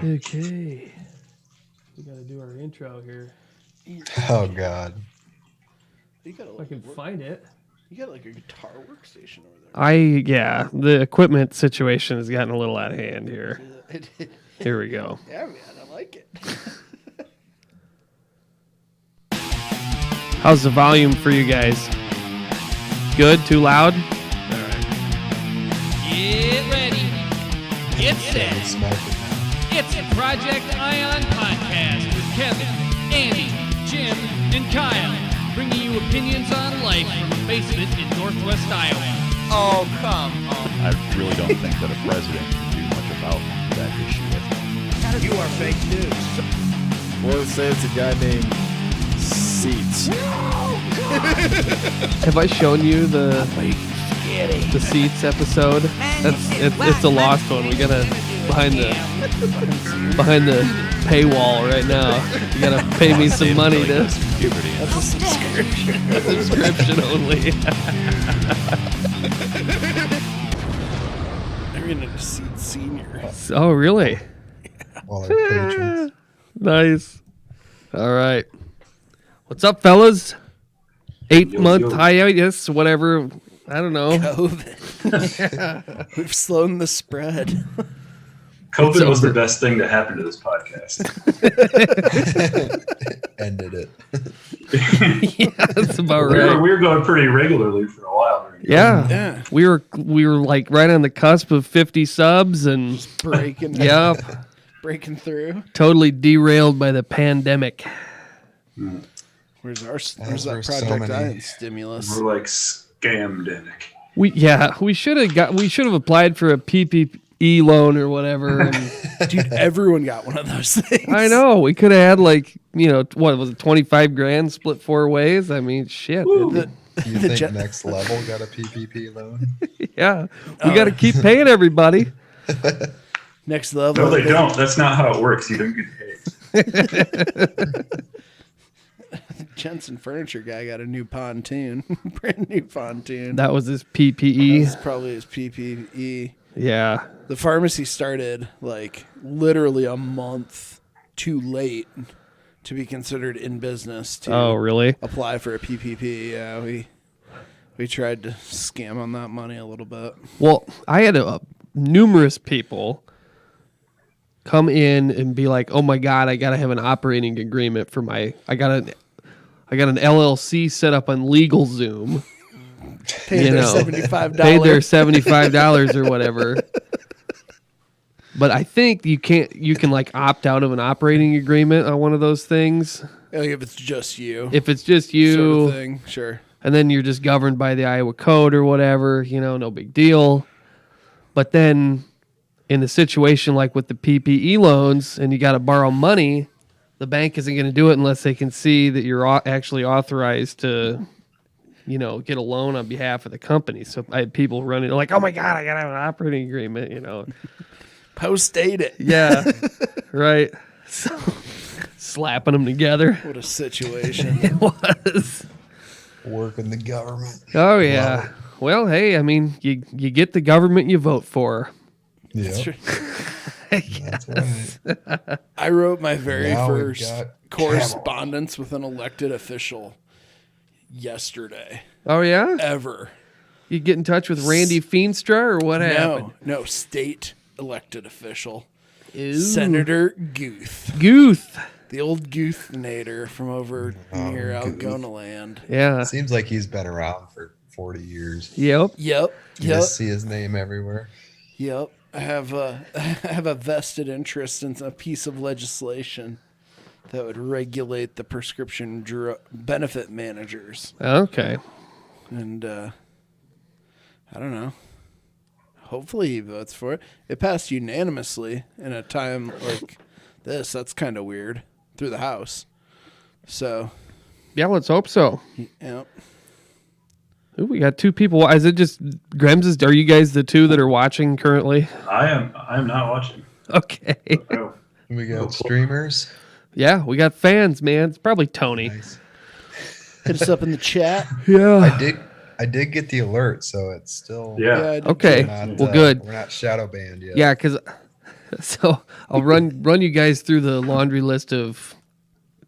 Okay. We got to do our intro here. Oh, God. You got If I can find it. You got like a guitar workstation over there. Yeah, the equipment situation has gotten a little out of hand here. Here we go. Yeah, man, I like it. How's the volume for you guys? Good? Too loud? Get ready. Get set. Smack it now. It's the Project Ion Podcast with Kevin, Andy, Jim, and Kyle, bringing you opinions on life from a basement in Northwest Iowa. Oh, come on. I really don't think that a president can do much about that issue. You are fake news. Well, let's say it's a guy named Seats. Have I shown you the Seats episode? It's a lost one. We gotta behind the paywall right now. You gotta pay me some money to. That's a subscription. Subscription only. They're gonna see senior. Oh, really? All our patrons. Nice. All right. What's up, fellas? 8-month hiatus, whatever. I don't know. COVID. We've slowed the spread. COVID was the best thing to happen to this podcast. Ended it. Yeah, that's about right. We were going pretty regularly for a while. Yeah. We were like right on the cusp of 50 subs and Breaking. yep, Breaking through. totally derailed by the pandemic. Where's that were Project so many. Ion stimulus? We're like scamdemic. We should have applied for a PPP loan or whatever. And Dude, everyone got one of those things. I know we could have had like, what was it, 25 grand split 4 ways? I mean, shit. The- You think Next Level got a PPP loan? Yeah, we got to keep paying everybody. Next level. No, they don't. That's not how it works. You don't get paid. Jensen Furniture guy got a new pontoon. Brand new pontoon. That was his PPE. That's probably his PPE. Yeah. The pharmacy started like literally a month too late to be considered in business to Oh, really? apply for a PPP. Yeah, we tried to scam on that money a little bit. Well, I had numerous people come in and be like, "Oh my God, I gotta have an operating agreement for I got an LLC set up on LegalZoom." Paid their $75. Paid their $75 or whatever. But I think you can like opt out of an operating agreement on one of those things. Like if it's just you. If it's just you, sort of thing. Sure. and then you're just governed by the Iowa code or whatever, no big deal. But then in a situation like with the PPE loans and you got to borrow money, the bank isn't going to do it unless they can see that you're actually authorized to, get a loan on behalf of the company. So I had people running like, "Oh my God, I got to have an operating agreement," Post-date it. Yeah, right. So slapping them together. What a situation. It was. Work in the government. Oh, yeah. Well, hey, I mean, you get the government you vote for. Yeah. That's right. I wrote my very Now we've first got correspondence with an elected official yesterday. Oh, yeah? Ever. You get in touch with Randy Feenstra or what happened? No, state elected official. Ooh. Senator Guth. Guth. The old Guthnator from over near Guth. Algona land. Yeah. Seems like he's been around for 40 years. Yep. Yep. You just see his name everywhere. Yep. I have a vested interest in a piece of legislation that would regulate the prescription benefit managers. Okay. And I don't know. Hopefully he votes for it. It passed unanimously in a time like this. That's kind of weird. Through the House. So. Yeah, let's hope so. Yeah. Ooh, we got 2 people. Is it just Grem's? Are you guys the 2 that are watching currently? I am not watching. Okay. Oh, We got streamers. Yeah, we got fans, man. It's probably Tony. Nice. Hit us up in the chat. Yeah. I did get the alert, so it's still yeah. I did Okay. too. not, Well, good. We're not shadow banned yet. Yeah, because So I'll run you guys through the laundry list of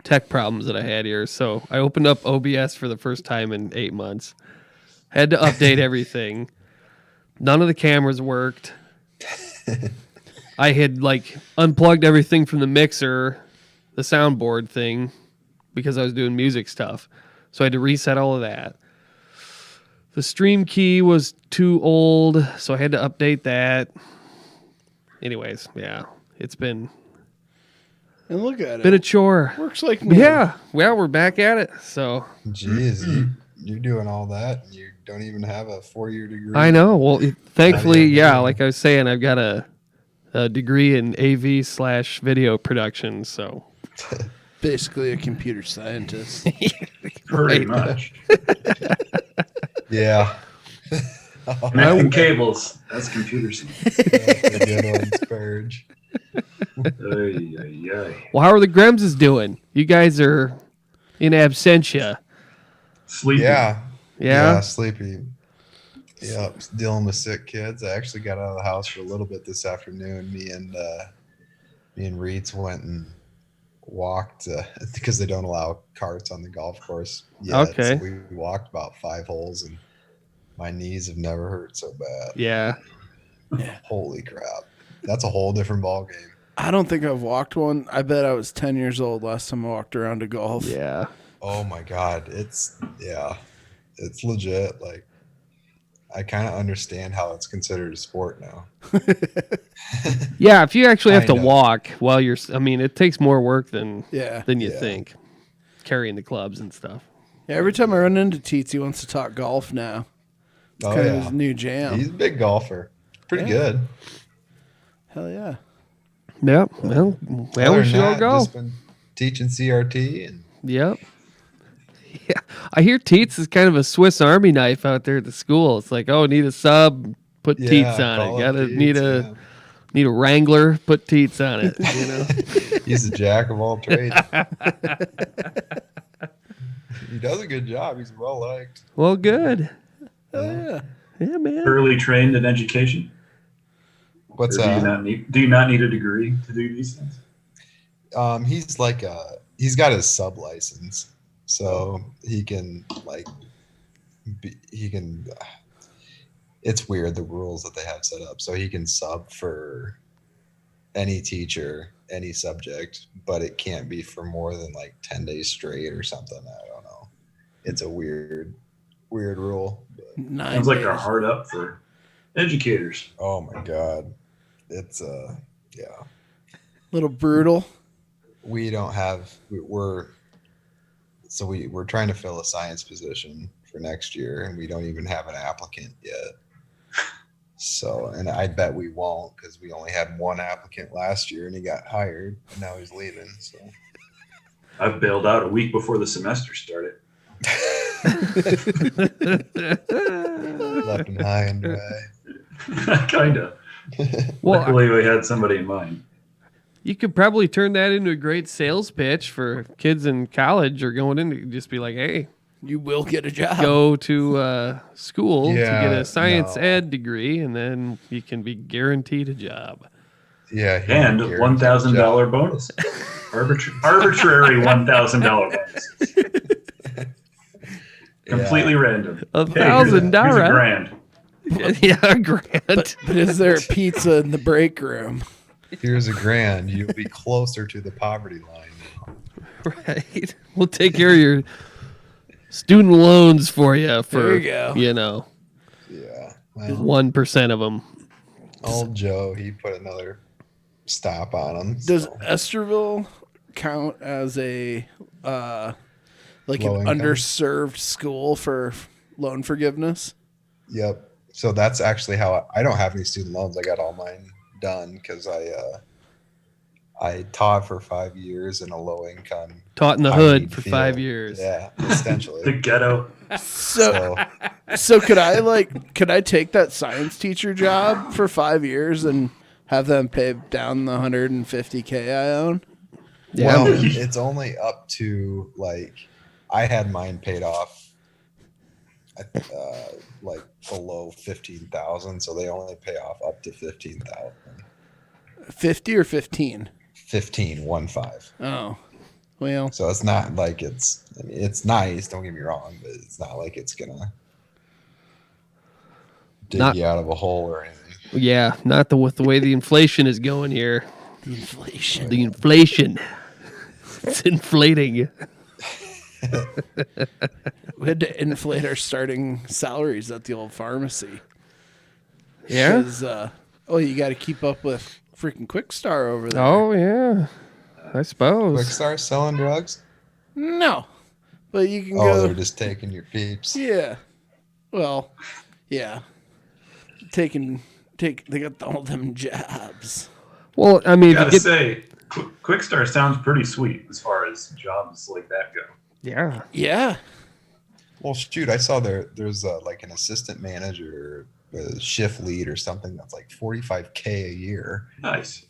tech problems that I had here. So I opened up OBS for the first time in 8 months. Had to update everything. None of the cameras worked. I had like unplugged everything from the mixer, the soundboard thing, because I was doing music stuff. So I had to reset all of that. The stream key was too old, so I had to update that. Anyways, yeah, it's been And look at a it. chore. Works like new. Yeah, well, we're back at it. So Jeez, you're doing all that and you don't even have a 4-year degree. I know. Well, thankfully, yeah. yeah, like I was saying, I've got a degree in AV/video production. So Basically a computer scientist. Pretty much. Yeah. Connecting cables. That's computer science. The good ones, Purge. Ay, ay, ay. well, how are the Gremses doing? You guys are in absentia. Sleepy. Yeah. Yeah? Sleepy. Yep. Dealing with sick kids. I actually got out of the house for a little bit this afternoon. Me and Reitz went and walked because they don't allow carts on the golf course yet. Okay. So we walked about 5 holes and my knees have never hurt so bad. Yeah. Holy crap. That's a whole different ball game. I don't think I've walked one. I bet I was 10 years old last time I walked around a golf. Yeah. Oh my God. It's legit. Like, I kind of understand how it's considered a sport now. Yeah, if you actually have to Kinda. walk while you're, I mean, it takes more work than Yeah. you Yeah. think, carrying the clubs and stuff. Yeah, every time I run into Teets, he wants to talk golf now. It's Oh, kind of yeah. his new jam. He's a big golfer. Pretty good. Hell yeah. Yep. Well, Other we than should all that, go. Just been teaching CRT and Yep. Yeah, I hear Teets is kind of a Swiss Army knife out there at the school. It's like, oh, need a sub, put Teets on call it. up Gotta Teets, need a Wrangler, put Teets on it. You know. yeah. He's a jack of all trades. He does a good job. He's well liked. Well, good. Hell yeah. Yeah, man. Early trained in education. What's Or do you that? not need a degree to do these things? He's like he's got his sub license, so he can it's weird the rules that they have set up. So he can sub for any teacher, any subject, but it can't be for more than like 10 days straight or something. I don't know. It's a weird rule. But, 9 Sounds like days. they're hard up for educators. oh my God. It's yeah. Little brutal. We don't have we're trying to fill a science position for next year and we don't even have an applicant yet. So, and I bet we won't because we only had one applicant last year and he got hired and now he's leaving. So I bailed out a week before the semester started. left him high and dry. Kind of. Well, Luckily, we had somebody in mind. you could probably turn that into a great sales pitch for kids in college or going in to just be like, hey, You will get a job. go to school to Yeah, get a science no. ed degree, and then you can be guaranteed a job. Yeah. he And guaranteed $1,000 bonus. Arbitrary $1,000 bonus. Completely random. Hey, here's a $1,000. grand. Yeah, a grand. But is there pizza in the break room? Here's $1,000. You'll be closer to the poverty line now. Right. We'll take care of your student loans for you for, There you go. Yeah. Well, 1% of them. old Joe, he put another stop on him. Does so. Esterville count as a like Low an income? underserved school for loan forgiveness? Yep. So that's actually how I don't have any student loans. I got all mine done because I taught for 5 years in a low income. Taught in the high hood need for field. 5 years. Yeah, The essentially. ghetto. So So could I take that science teacher job for 5 years and have them pay down the $150K I own? Yeah. well, it's only up to like I had mine paid off like below 15,000, so they only pay off up to 15,000. 50 or 15? 15, 1-5. Oh, well, So it's not like it's nice. Don't get me wrong, but it's not like it's gonna dig Not- you out of a hole or anything. Yeah, not with the way the inflation is going here. the inflation. The inflation. It's inflating. We had to inflate our starting salaries at the old pharmacy. Yeah? 'Cause, you got to keep up with freaking Quickstar over there. Oh, yeah. I suppose. Quickstar selling drugs? No, but you can Oh, go. they're just taking your peeps. Yeah. Well, yeah. They got all them jobs. Well, I mean, if you Gotta get, say, Quickstar sounds pretty sweet as far as jobs like that go. yeah. Yeah. Well, shoot, I saw there's like an assistant manager, a shift lead or something that's like $45K a year. Nice.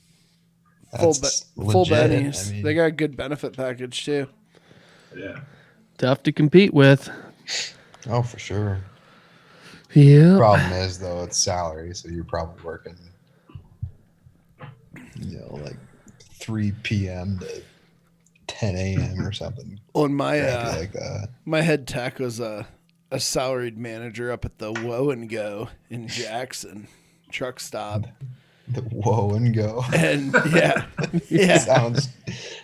Full That's bennies. legit. I mean, They got a good benefit package too. Yeah. Tough to compete with. oh, for sure. Yeah. Problem is though, it's salary, so you're probably working, like 3 p.m. to 10 a.m. or something. On my Crappy like that. my head tech was a salaried manager up at the Woe and Go in Jackson truck stop. The whoa and go. And yeah. sounds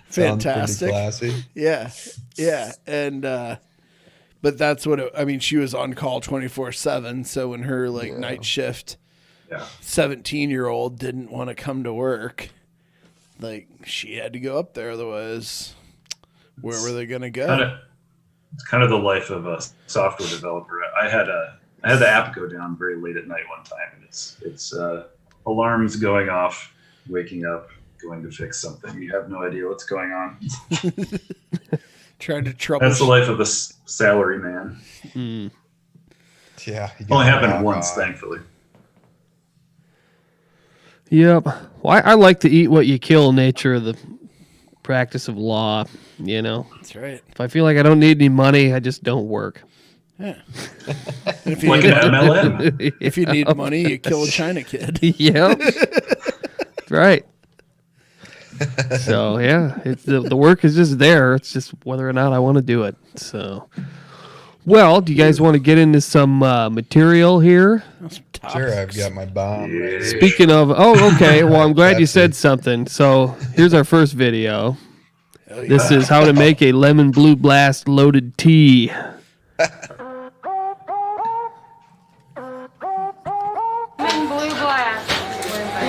Fantastic. pretty classy. Yeah. And but that's what she was on call 24/7, so when her night shift Yeah. 17-year-old didn't want to come to work, she had to go up there, otherwise where were they going to go? It's kind of the life of a software developer. I had the app go down very late at night one time, and it's alarms going off, waking up, going to fix something. You have no idea what's going on. Trying to trouble. That's the life of a salary man. Yeah. you Only gotta happened log once, on. thankfully. Yep. Well, I like to eat what you kill nature of the practice of law, That's right. If I feel like I don't need any money, I just don't work. Yeah. And if you Like need, an MLM. if you need money, you kill a China kid. Yep. That's right. So, yeah, the work is just there. It's just whether or not I want to do it. So, well, do you guys want to get into some material here? Sure, I've got my bomb. Yeah. ready. Speaking of, okay. Well, I'm glad you That's said it. something. So, here's our first video. Hell yeah. This is how to make a lemon blue blast loaded tea. Lemon blue blast,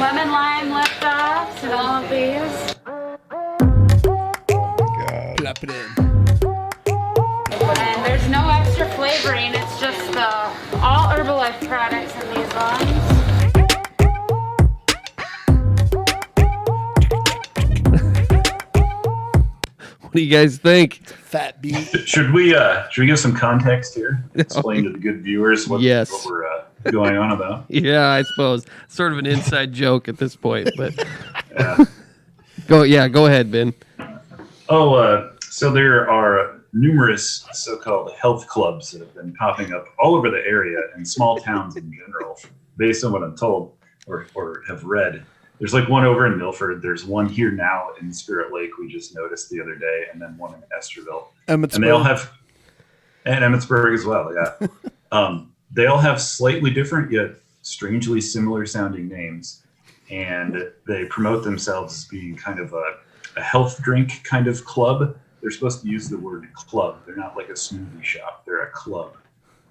lemon lime lift offs, and all of these. God. Plop it in. And there's no extra flavoring. It's just all Herbalife products in these ones. What do you guys think? Fat beat. Should we give some context here? Explain to the good viewers what we're going on about. Yeah, I suppose sort of an inside joke at this point, but Yeah. go ahead, Ben. So there are numerous so-called health clubs that have been popping up all over the area and small towns in general, based on what I'm told or have read. There's like one over in Milford. There's one here now in Spirit Lake we just noticed the other day, and then one in Esterville. And they all have, and Emmitsburg as well, yeah. They all have slightly different yet strangely similar sounding names, and they promote themselves as being kind of a health drink kind of club. They're supposed to use the word club. They're not like a smoothie shop. They're a club.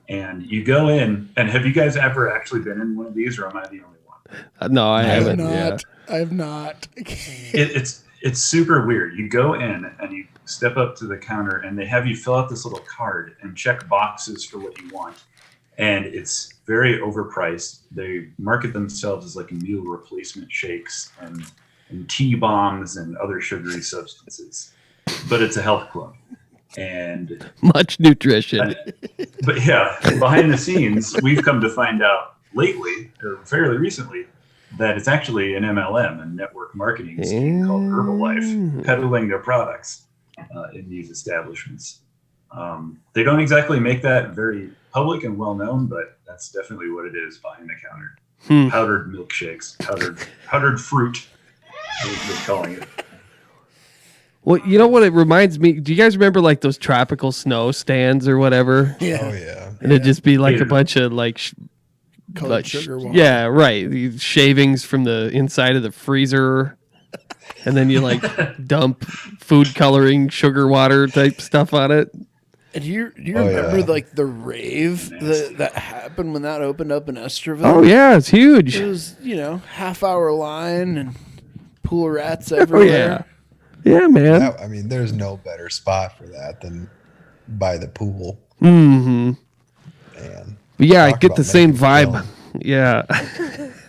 And you go in, and have you guys ever actually been in one of these, or am I the only one? No, I haven't. I have not. It's super weird. You go in and you step up to the counter, and they have you fill out this little card and check boxes for what you want. And it's very overpriced. They market themselves as like meal replacement shakes and tea bombs and other sugary substances. But it's a health club. And Much nutrition. but yeah, behind the scenes, we've come to find out lately, or fairly recently, that it's actually an MLM, a network marketing scheme called Herbalife, peddling their products in these establishments. They don't exactly make that very public and well known, but that's definitely what it is behind the counter. Powdered milkshakes, powdered fruit, We've been calling it. Well, you know what it reminds me? Do you guys remember like those tropical snow stands or whatever? Yeah. Oh yeah. And it'd just be like a Yeah. bunch of like, Colored sugar water. yeah, right. These shavings from the inside of the freezer. And then you like dump food coloring, sugar water type stuff on it. And do you Oh, remember yeah. like the rave that happened when that opened up in Esterville? Oh, yeah, it's huge. It was, half-hour line and pool rats Oh, everywhere. yeah. Yeah, man. I mean, there's no better spot for that than by the pool. Mm-hmm. Man. But yeah, I Talk get about the same making vibe. film. Yeah.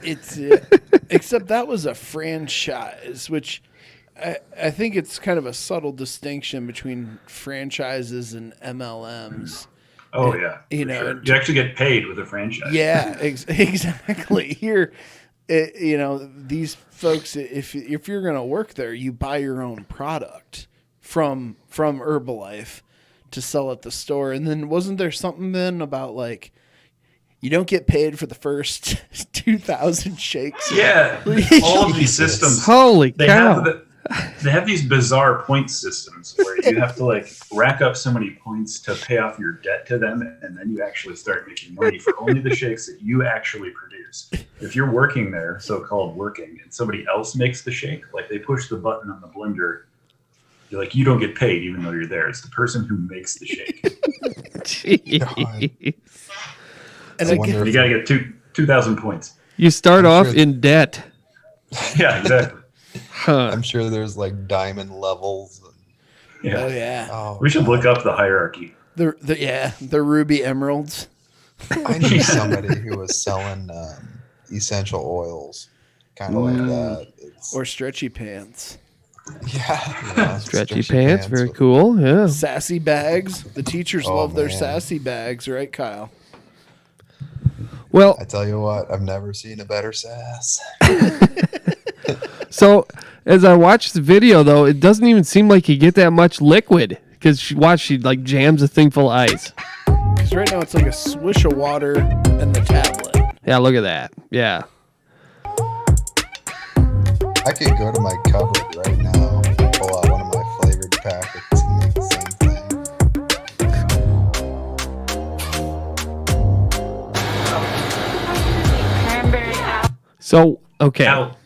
It's except that was a franchise, which I think it's kind of a subtle distinction between franchises and MLMs. Oh yeah, You for know, sure. and- You actually get paid with a franchise. Yeah, exactly. Here, these folks, if you're gonna work there, you buy your own product from Herbalife to sell at the store. And then wasn't there something then about like you don't get paid for the first 2,000 shakes? Yeah, all of these systems. Holy They cow. have these bizarre point systems where you have to like rack up so many points to pay off your debt to them, and then you actually start making money for only the shakes that you actually produce. If you're working there, so-called working, and somebody else makes the shake, like they push the button on the blender, you're like, you don't get paid even though you're there. It's the person who makes the shake. Jeez. And I again, wonder You got to get 2,000 points. You start I'm off sure- in debt. Yeah, exactly. Huh. I'm sure there's like diamond levels. Yeah. oh yeah, Oh, We should look up the hierarchy. the ruby emeralds. I knew somebody who was selling essential oils, kind of like that. It's, Or stretchy pants. yeah, Stretchy pants. Very cool. Yeah. Sassy bags. The teachers Oh, love their man. sassy bags, right, Kyle? Well, I tell you what, I've never seen a better sass. so as I watched the video, though, it doesn't even seem like you get that much liquid because she like jams a thing full of ice. Because right now it's like a swish of water and the tablet. Yeah, look at that. Yeah. I could go to my cupboard right now, pull out one of my flavored packets, and make the same thing. Cranberry apple. So, okay. Now,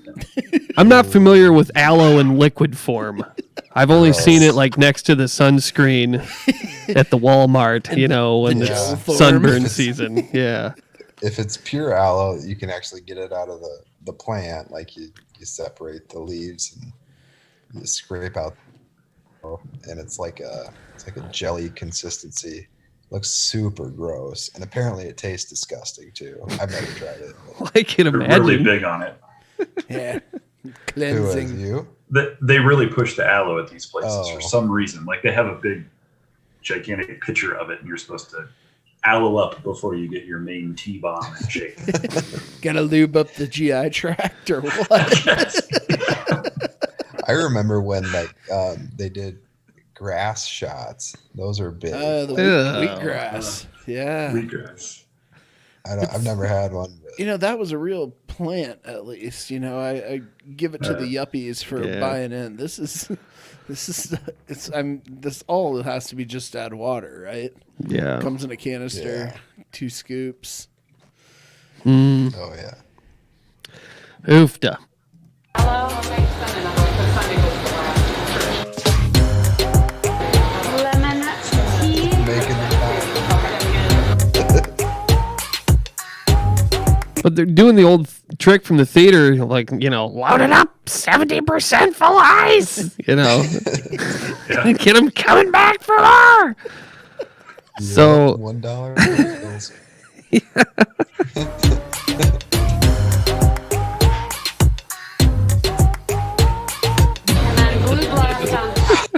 I'm not familiar with aloe in liquid form. I've only seen it like next to the sunscreen at the Walmart, when the it's gel form. sunburn season. Yeah. If it's pure aloe, you can actually get it out of the plant. Like you separate the leaves and you scrape out, and it's like a jelly consistency. Looks super gross, and apparently it tastes disgusting too. I've never tried it. I can they're really imagine. big on it. Yeah. Who is Cleansing. you? They really push the aloe at these places Oh. for some reason. Like they have a big, gigantic picture of it, and you're supposed to aloe up before you get your main T-bomb and shake. Gotta lube up the GI tract or what? I remember when they did grass shots. Those are big. The Ew. wheatgrass. Yeah. Wheatgrass. I've never had one. But That was a real plant, at least. I give it to the yuppies for Yeah. buying in. This all has to be just add water, right? Yeah. Comes in a canister, 2 scoops. Mm, oh yeah. oofda. Lemon tea. Making the But they're doing the old trick from the theater, like, load it up, 70% full ice, Yeah. Get them coming back for more. So- $1 bills. And then blue blast on top.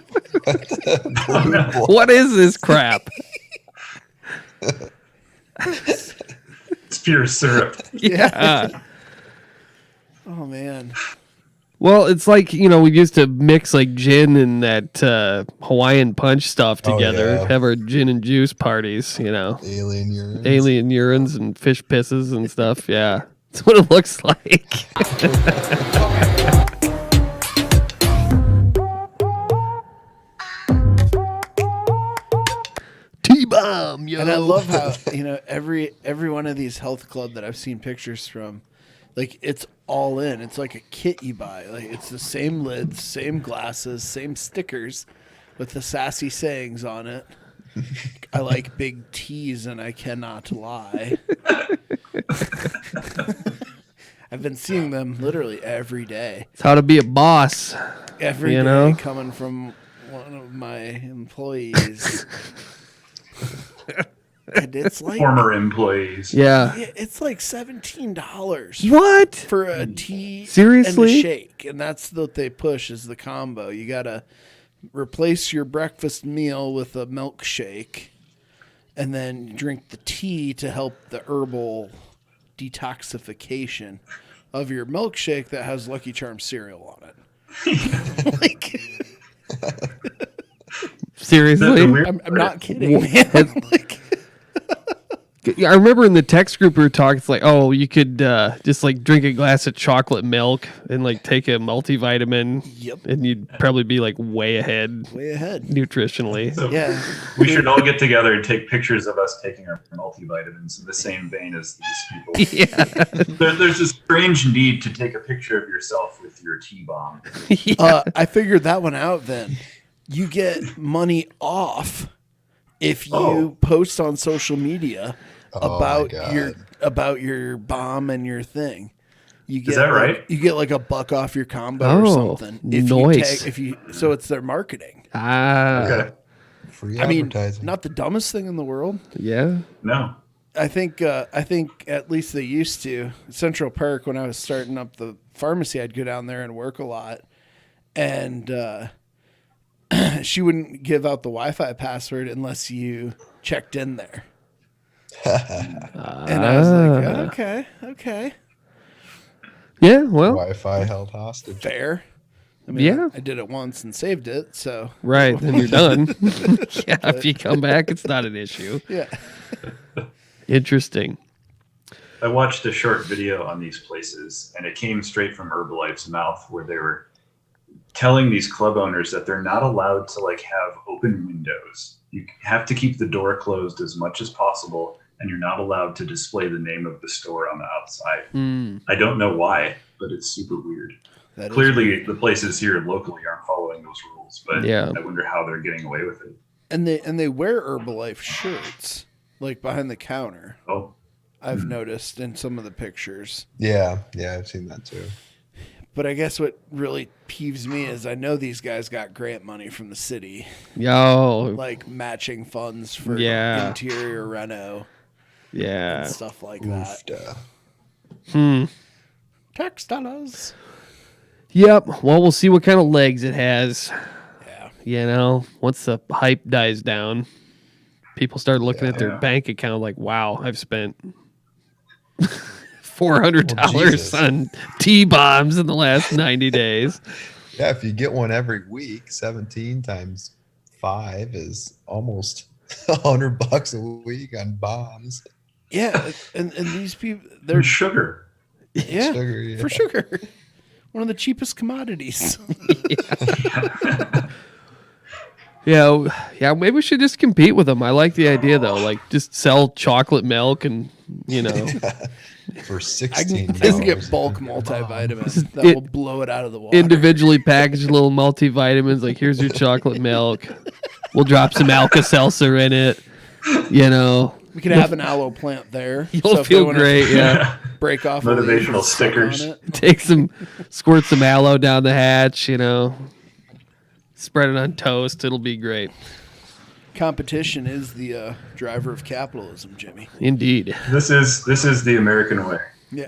Oh, no. What is this crap? It's pure syrup. Yeah. Oh, man. Well, it's like, we used to mix like gin and that Hawaiian punch stuff Oh, together, yeah. have our gin and juice parties, Alien urine. alien urines and fish pisses and stuff. Yeah. That's what it looks like. yo. And I love how, every one of these health club that I've seen pictures from, like, it's all in. It's like a kit you buy. Like, it's the same lids, same glasses, same stickers with the sassy sayings on it. I like big T's and I cannot lie. I've been seeing them literally every day. It's how to be a boss. Every You day know? coming from one of my employees. And it's like Former employees. Yeah. it's like $17 What? for a tea Seriously? and a shake. And that's what they push is the combo. You gotta replace your breakfast meal with a milkshake and then drink the tea to help the herbal detoxification of your milkshake that has Lucky Charms cereal on it. Like, Seriously? I'm not kidding, man. Like, I remember in the text group we were talking, it's like, oh, you could just like drink a glass of chocolate milk and like take a multivitamin. Yep. And you'd probably be like way ahead way ahead. nutritionally. So Yeah. we should all get together and take pictures of us taking our multivitamins in the same vein as these people. Yeah. There's a strange need to take a picture of yourself with your T-bomb. I figured that one out then. You get money off if you post on social media Oh my about your bomb and your thing. You get Is that right? You get like $1 off your combo Oh, or something. nice. So it's their marketing. Ah. Okay. Free I mean, advertising. not the dumbest thing in the world. Yeah. No. I think at least they used to. Central Park, when I was starting up the pharmacy, I'd go down there and work a lot. And she wouldn't give out the Wi-Fi password unless you checked in there. And I was like, okay, Yeah. Well, Wi-Fi held hostage. fair. I mean, Yeah. I did it once and saved it, so right. Then you're done. Yeah. If you come back, it's not an issue. yeah. Interesting. I watched a short video on these places, and it came straight from Herbalife's mouth, where they were telling these club owners that they're not allowed to like have open windows. You have to keep the door closed as much as possible, and you're not allowed to display the name of the store on the outside. I don't know why, but it's super weird. That is Clearly, the places here locally aren't following those rules, but Yeah. I wonder how they're getting away with it. and they wear Herbalife shirts like behind the counter. Oh, I've noticed in some of the pictures. Yeah, I've seen that too. But I guess what really peeves me is I know these guys got grant money from the city, Yo. like matching funds for Yeah. interior reno Yeah. and stuff like that. Oofda. Tax dollars. Yep. Well, we'll see what kind of legs it has. Yeah. You know, once the hype dies down, people start looking at their Yeah. bank account like, wow, I've spent $400 Jesus. on T-bombs in the last 90 days. Yeah, if you get one every week, 17 times 5 is almost $100 a week on bombs. Yeah, and these people, they're there's sugar. yeah, Sugar, yeah. for sugar, one of the cheapest commodities. Yeah, maybe we should just compete with them. I like the idea though, like just sell chocolate milk and For I $16. can get bulk multivitamins that It- will blow it out of the water. individually packaged little multivitamins. Like, here's your chocolate milk. We'll drop some Alka-Seltzer in it. You know, We could have an aloe plant there. you'll if they feel wanna great. Yeah, Break off a leaf Motivational and suck on stickers. it. squirt some aloe down the hatch. You know, spread it on toast. It'll be great. Competition is the driver of capitalism, Jimmy. Indeed. This is the American way. Yeah.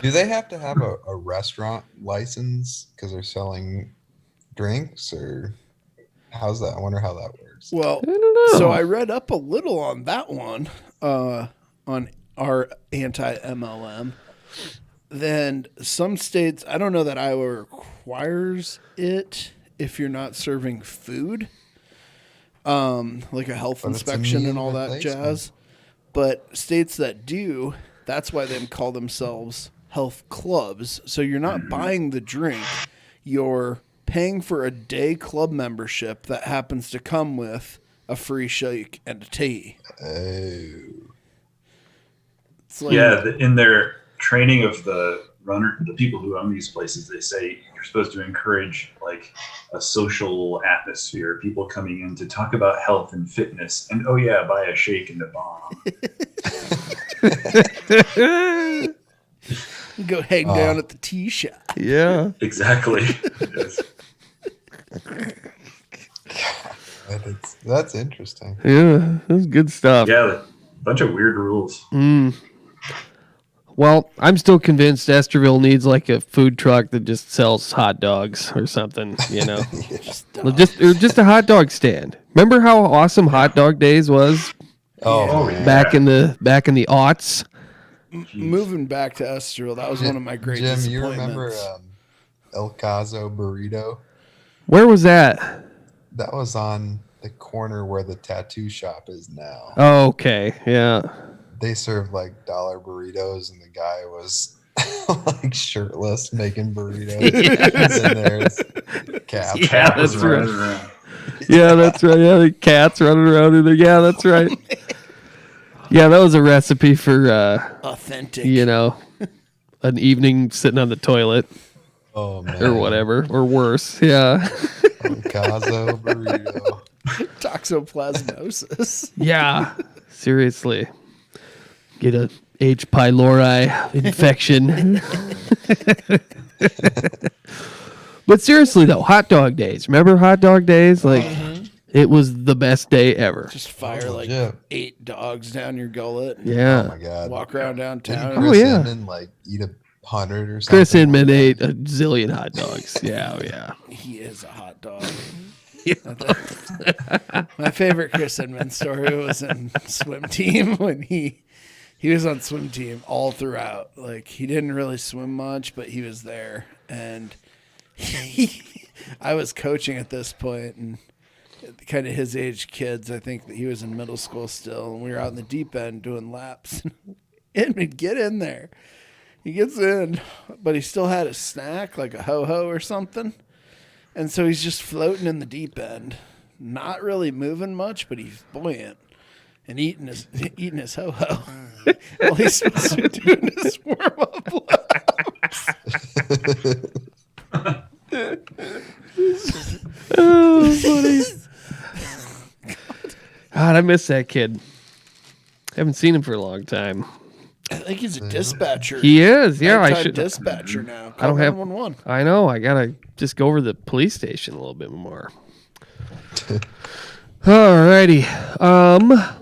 Do they have to have a restaurant license because they're selling drinks, or how's that? I wonder how that works. Well, I don't know. so I read up a little on that one, on our anti-MLM. Then some states, I don't know that Iowa requires it if you're not serving food, like a health But it's a inspection and meal all that replacement. jazz. But states that do, that's why they call themselves health clubs. So you're not buying the drink, you're paying for a day club membership that happens to come with a free shake and a tea. Oh. It's like, Yeah, in their training of the people who own these places, they say you're supposed to encourage like a social atmosphere, people coming in to talk about health and fitness, and oh yeah, buy a shake and a bomb. go hang down at the tea shop. Yeah. Exactly. Yes. That's interesting. Yeah. That's good stuff. Yeah, a bunch of weird rules. Well, I'm still convinced Esterville needs like a food truck that just sells hot dogs or something, you know. Or just a hot dog stand. Remember how awesome Hot Dog Days was Oh, yeah. back in the aughts? Moving back to Esterville, that was one of my great Jim, disappointments. you remember El Caso Burrito? Where was that? That was on the corner where the tattoo shop is now. Oh, okay. Yeah. They served like dollar burritos, and the guy was like shirtless making burritos. He's in there, his cap. Cat was that's running right. around. Yeah, that's right. Yeah, the cat's running around in there. Yeah, that's right. Yeah, that was a recipe for Authentic. you know, an evening sitting on the toilet Oh man, or whatever, or worse. Yeah. El Caso Burrito. Toxoplasmosis. Yeah. Seriously. Get a H. pylori infection. But seriously though, hot dog days. Remember hot dog days? Like it was the best day ever. Just fire like legit. 8 dogs down your gullet. Oh Yeah. my god. Walk around Didn't downtown. Oh, Chris yeah. Inman like eat 100 or something? Chris Inman ate a zillion hot dogs. Yeah, oh yeah. He is a hot dog. My favorite Chris Inman story was in swim team when he was on swim team all throughout. Like he didn't really swim much, but he was there. And I was coaching at this point, and kind of his age kids. I think that he was in middle school still, and we were out in the deep end doing laps. Inman, get in there. He gets in, but he still had a snack, like a ho-ho or something. And so he's just floating in the deep end, not really moving much, but he's buoyant and eating his ho-ho. While he's supposed to be doing his warm-up laps. Oh, funny. God, I miss that kid. Haven't seen him for a long time. I think he's a dispatcher. He is. Yeah, I Nighttime should. dispatcher now. I don't have. 911. I know. I gotta just go over to the police station a little bit more. Alrighty.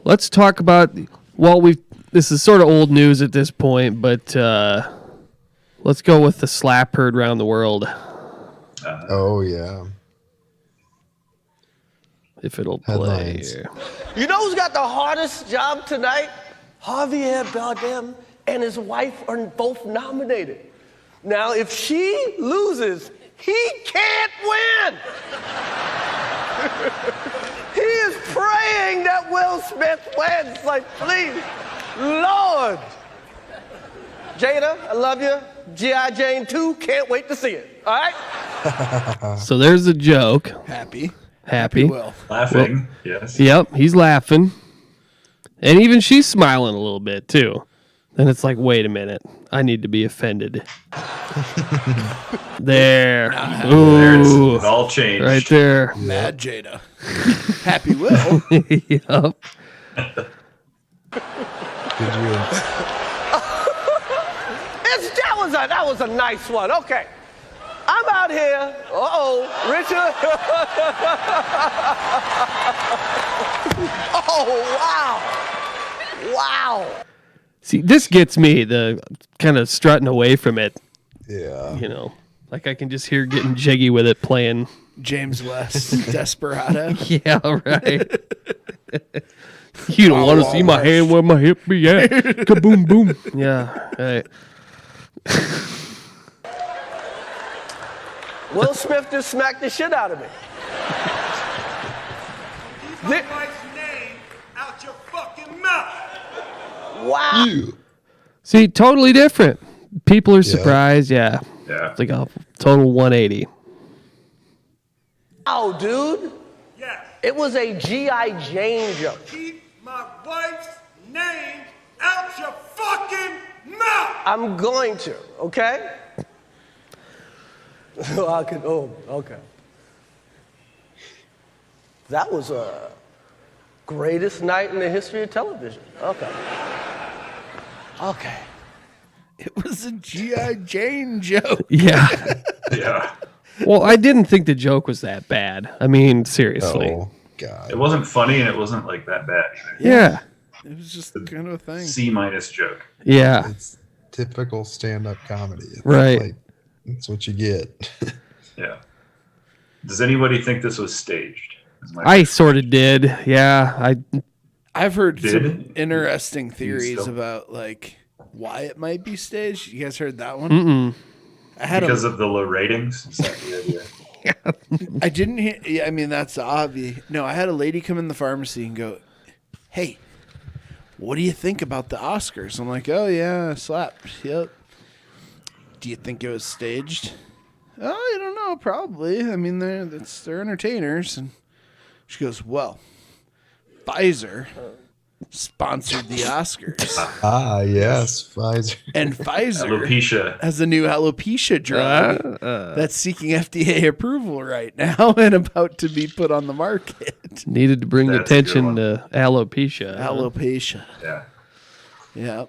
Let's talk about. Well, this is sort of old news at this point, but let's go with the slap heard around the world. Oh yeah. If it'll play Headlines. here. You know who's got the hardest job tonight? Javier Bardem and his wife are both nominated. Now, if she loses, he can't win. He is praying that Will Smith wins. Like, please, Lord. Jada, I love you. G.I. Jane 2, can't wait to see it. All right? So there's a joke. Happy. Happy. Laughing, yes. Yep, he's laughing. And even she's smiling a little bit, too. Then it's like, wait a minute. I need to be offended. There. There it is. Ooh. It all changed. Right there. Mad Jada. Happy Will. Yep. Did you? That was a nice one. Okay. I'm out here. Richard. Oh, wow. Wow. See, this gets me, the kind of strutting away from it, Yeah. you know. Like I can just hear getting jiggy with it playing. James West. Desperado. Yeah, right. You don't want to see my hand where my hip be at. Kaboom, boom. Yeah, right. Will Smith just smacked the shit out of me. Keep my wife's name out your fucking mouth. Wow. See, totally different. People are surprised. Yeah. Yeah. It's like a total 180. Wow, dude. Yes. It was a G.I. Jane joke. Keep my wife's name out your fucking mouth! I'm going to, okay? Okay. That was a greatest night in the history of television. Okay. Okay. It was a G.I. Jane joke. Yeah. Yeah. Well, I didn't think the joke was that bad. I mean, seriously. Oh God. It wasn't funny and it wasn't like that bad either. Yeah. It was just kind of a thing. C- joke. Yeah. It's typical stand-up comedy. It's Right. Like, that's what you get. Yeah. Does anybody think this was staged? Is my- I sort of did. Yeah. I've heard Did some it? interesting theories still- about like why it might be staged. You guys heard that one? Mm-mm. I had Because of the low ratings? Is that the idea? I didn't hear. Yeah, I mean that's obvious. No, I had a lady come in the pharmacy and go, "Hey, what do you think about the Oscars?" I'm like, "Oh yeah, slap. Yep." Do you think it was staged? Oh, I don't know. Probably. I mean, they're entertainers. And she goes, "Well, Pfizer sponsored the Oscars, Ah, yes, Pfizer. and Pfizer Alopecia. has a new alopecia drug that's seeking FDA approval right now and about to be put on the market." Needed to bring That's a attention good to alopecia. Alopecia. Yeah. Yeah.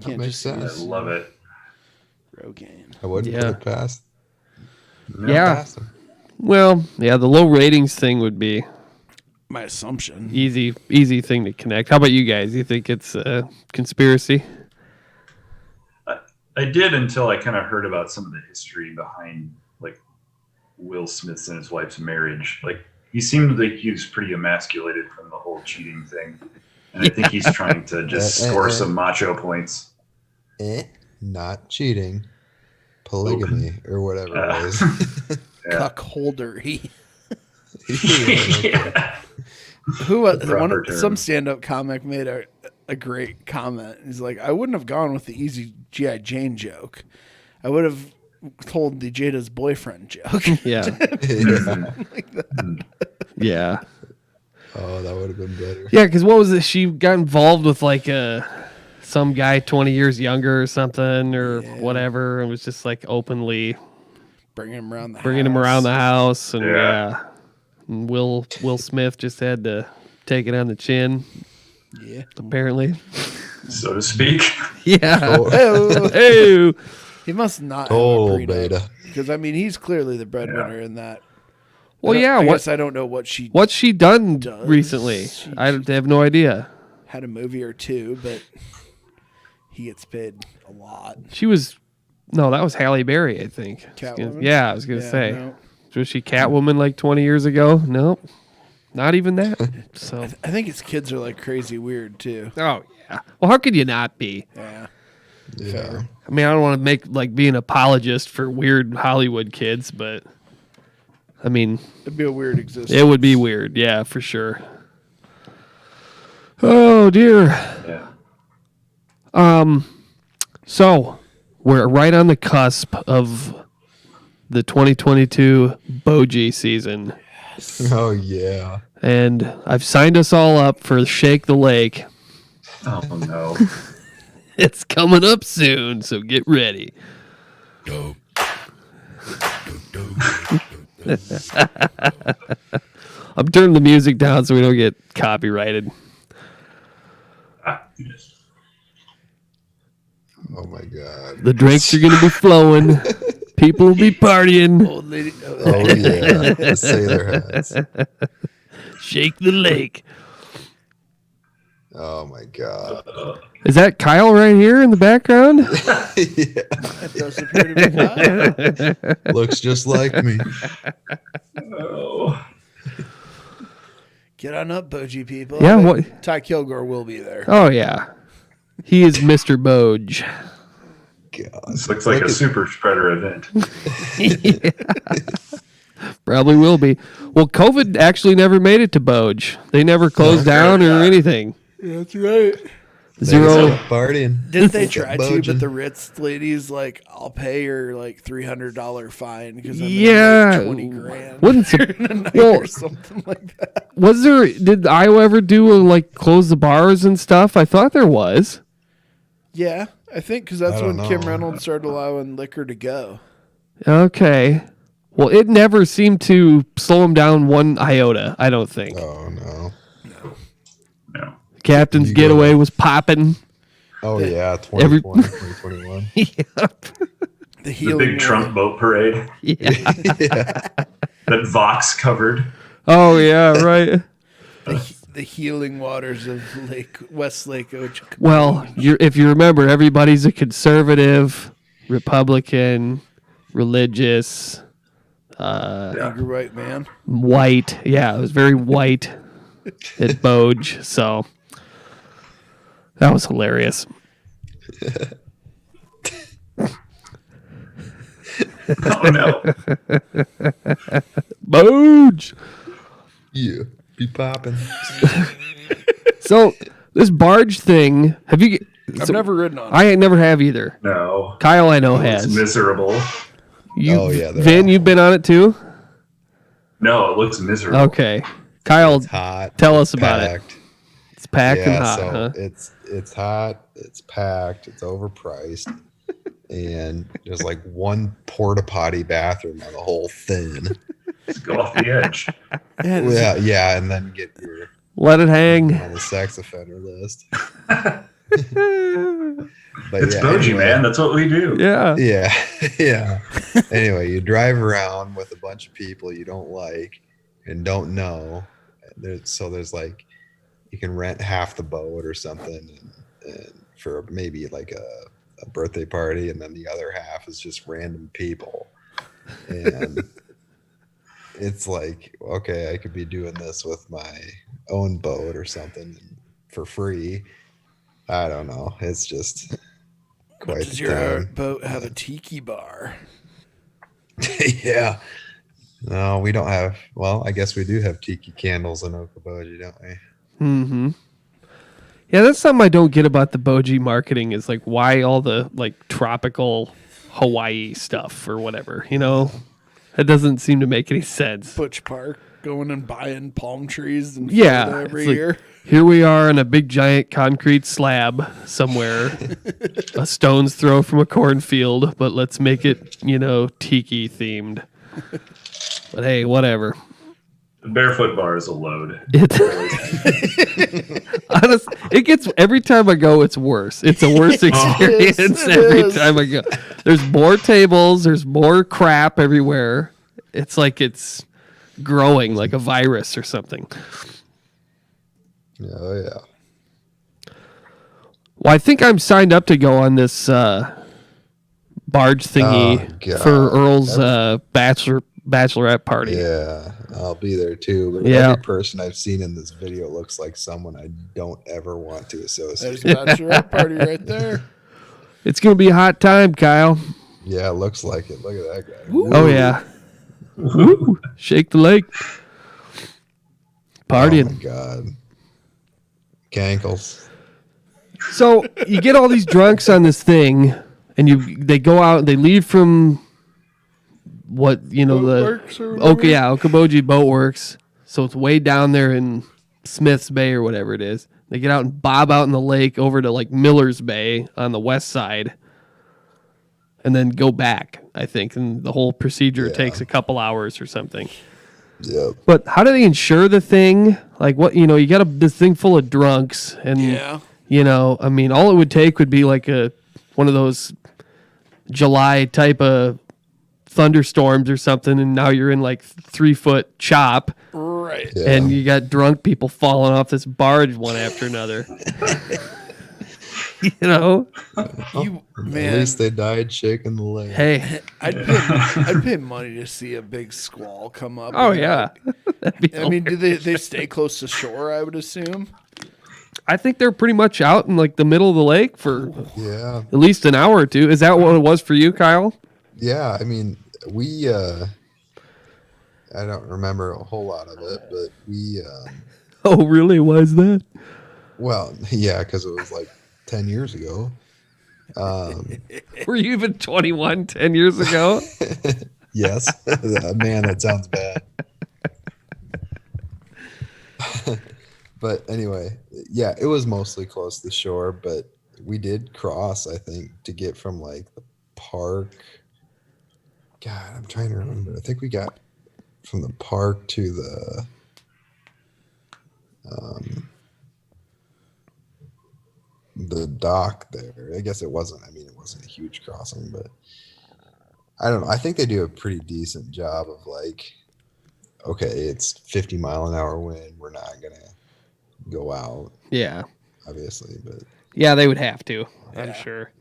That makes I sense. love it. Rogaine. I wouldn't Yeah. put it past. Yeah. Past them. Well, yeah, the low ratings thing would be My assumption. easy thing to connect. How about you guys? You think it's a conspiracy? I did until I kind of heard about some of the history behind like Will Smith's and his wife's marriage. Like he seemed like he was pretty emasculated from the whole cheating thing. And I think he's trying to just score some macho points. Not cheating. Polygamy or whatever it is. Yeah. Cuckoldery. Yeah. Who The proper term. some stand-up comic made a great comment. He's like, "I wouldn't have gone with the easy G.I. Jane joke. I would have told the Jada's boyfriend joke." Yeah. Yeah. Oh, that would have been better. Yeah, because what was it? She got involved with like some guy 20 years younger or something or whatever, and was just like openly Bringing him around the house, and Yeah. And Will Smith just had to take it on the chin, Yeah. apparently. So to speak. Yeah. Oh, Hey. He must not total have a prenup, beta. because I mean he's clearly the breadwinner in that. Well, I yeah. guess I don't know what she What's she done does. recently? She- I have no idea. had a movie or two, but he gets paid a lot. She was no, that was Halle Berry, I think. Catwoman? Yeah, I was gonna Yeah, say. no. Was she Catwoman like 20 years ago? Nope. Not even that. So I think his kids are like crazy weird too. oh yeah. Well, how could you not be? Yeah. Yeah. I mean, I don't want to make like be an apologist for weird Hollywood kids, but I mean, It'd be a weird existence. it would be weird. Yeah, for sure. Oh dear. Yeah. So we're right on the cusp of the 2022 Boji season, Oh yeah. and I've signed us all up for Shake the Lake. Oh no. It's coming up soon, so get ready. I'm turning the music down so we don't get copyrighted. Oh my god. The drinks are going to be flowing. People will be partying. Old lady. Oh yeah. The sailor hats. Shake the lake. Oh my god. Is that Kyle right here in the background? Yeah. That does appear to be Kyle. Looks just like me. Oh. Get on up, Boji people. Yeah, I bet what- Ty Kilgore will be there. Oh, yeah. He is Mr. Boj. God. This looks like Look a at- super spreader event. Probably will be. Well, COVID actually never made it to Boj. They never closed down or anything. That's right. Zero. Partying. Didn't they Get try to? booging. But the Ritz lady's like, I'll pay your like $300 fine because I'm Yeah. gonna make 20 grand. Wouldn't su- in a night well, or something like that. Was there? Did Iowa ever do like close the bars and stuff? I thought there was. Yeah, I think because that's I when don't Kim know. Reynolds started allowing liquor to go. Okay. Well, it never seemed to slow him down one iota. I don't think. Oh no. No. Captain's You go getaway to- was popping. Oh yeah, Every- 2020, 2021. The The healing big Trump boat parade Yeah. that Vox covered. Oh yeah. Right. the healing waters of West Lake Ochoco. Well, if you remember, everybody's a conservative, Republican, religious, Angry white man. white. Yeah, it was very white at Boge. So that was hilarious. Oh no. Boge. Yeah, be popping. So this barge thing, have you? I've never ridden on it. I never have either. No. Kyle, I know It's has. miserable. You, Oh, yeah, they're Vin, awful. you've been on it too. No, it looks miserable. Okay, Kyle, It's hot. tell us it's about it. packed. It's packed and hot, so huh? it's hot, it's packed, it's overpriced, and there's like one porta potty bathroom on the whole thing. Just go off the edge. Yeah, and then get your Let it hang. on the sex offender list. But It's yeah, Bogie, anyway. man. That's what we do. Yeah. Yeah, yeah. Anyway, you drive around with a bunch of people you don't like and don't know. There's like you can rent half the boat or something, and for maybe like a birthday party, and then the other half is just random people. And it's like, okay, I could be doing this with my own boat or something for free. I don't know. It's just quite Does the your time. boat have a tiki bar? Yeah. No, we don't have. Well, I guess we do have tiki candles in Okoboji, don't we? Mm-hmm. Yeah, that's something I don't get about the Boji marketing is like why all the like tropical Hawaii stuff or whatever, you know? It doesn't seem to make any sense. Butch Park going and buying palm trees and Yeah, Florida every it's like, year. here we are on a big giant concrete slab somewhere, a stone's throw from a cornfield, but let's make it, you know, tiki themed. But hey, whatever. The barefoot bar is a load. Honest, it gets every time I go, it's worse. It's a worse experience it every is. time I go. There's more tables, there's more crap everywhere. It's like it's growing like a virus or something. Oh yeah. Well, I think I'm signed up to go on this barge thingy Oh, God. for Earl's bachelorette party. Yeah, I'll be there too. But Yeah. every person I've seen in this video looks like someone I don't ever want to associate. There's a bachelorette party right there. It's gonna be a hot time, Kyle. Yeah, it looks like it. Look at that guy. Oh yeah. Woo. Shake the lake. Oh Partying. my god. Cankles. So you get all these drunks on this thing, and they go out. They leave from what the Boatworks or whatever? Okoboji Boat Works. So it's way down there in Smith's Bay or whatever it is. They get out and bob out in the lake over to like Miller's Bay on the west side, and then go back. I think, and the whole procedure takes a couple hours or something. Yep. But how do they insure the thing? Like what, you got this thing full of drunks and, Yeah. I mean, all it would take would be like one of those July type of thunderstorms or something. And now you're in like 3-foot chop Right. Yeah. and you got drunk people falling off this barge one after another. You At man, least they died shaking the leg. Hey, I'd pay money to see a big squall come up. oh and, yeah. That'd be I mean, do they stay close to shore? I would assume. I think they're pretty much out in like the middle of the lake for Yeah. at least an hour or two. Is that what it was for you, Kyle? Yeah. I mean, we, I don't remember a whole lot of it, but we, Oh, really? Why is that? well, yeah, because it was like 10 years ago. Were you even 21 10 years ago? Yes. Man, that sounds bad. But anyway, yeah, it was mostly close to the shore, but we did cross, I think, to get from like the park. God, I'm trying to remember. I think we got from the park to the dock there. I guess it wasn't a huge crossing, but I don't know. I think they do a pretty decent job of like, okay, it's 50-mile-an-hour wind. We're not going to go out. Yeah. Obviously, but yeah, they would have to, I'm sure.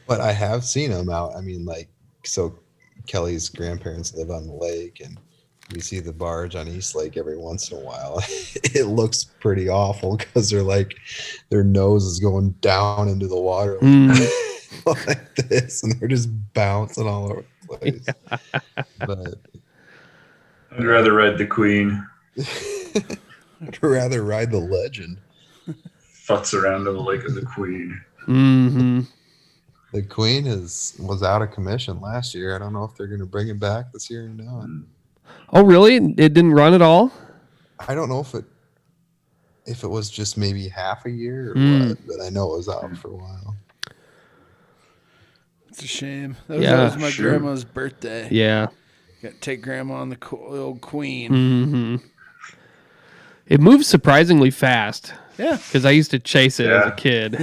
But I have seen them out. I mean, like, so Kelly's grandparents live on the lake, and we see the barge on East Lake every once in a while. It looks pretty awful because they're like, their nose is going down into the water like this, and they're just bouncing all over the place. But I'd rather ride the Queen. I'd rather ride the Legend. Futz around on the Lake of the Queen. Mm-hmm. The Queen was out of commission last year. I don't know if they're going to bring it back this year or not. Oh, really? It didn't run at all? I don't know if it was just maybe half a year or what, but I know it was out for a while. It's a shame. That was always my grandma's birthday. Yeah. Got to take grandma on the old Queen. Mm-hmm. It moves surprisingly fast. Yeah. Because I used to chase it as a kid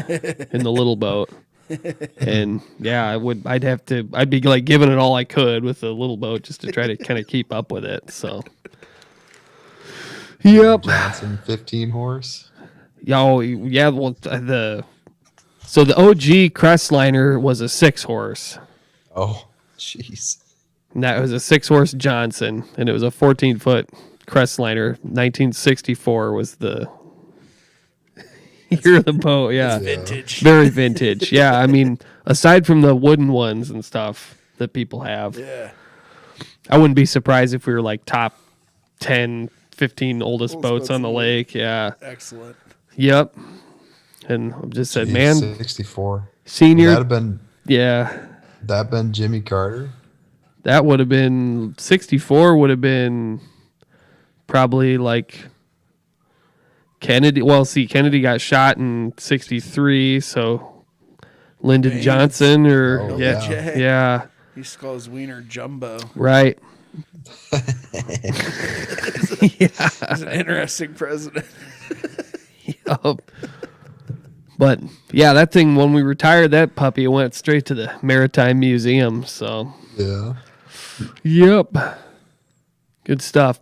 in the little boat. And yeah, I'd be like giving it all I could with the little boat just to try to kind of keep up with it. So, yep. Johnson 15 horse. Oh, yeah. Well, the OG Crestliner was a 6-horse. Oh, jeez. And that was a 6-horse Johnson, and it was a 14-foot Crestliner. 1964 was the year of the boat. Yeah, it's vintage. Very vintage. Yeah, I mean, aside from the wooden ones and stuff that people have, yeah, I wouldn't be surprised if we were like top 10, 15 oldest boats on the lake. Yeah, excellent. Yep. And I just said, man, 64 senior. That'd have been that been Jimmy Carter. That would have been 64. Would have been probably like Kennedy. Well, see, Kennedy got shot in 63, so Lyndon Johnson or yeah. He used to call his wiener Jumbo. Right. He's an interesting president. Yup. But yeah, that thing, when we retired that puppy, it went straight to the Maritime Museum. So yeah. Yep. Good stuff.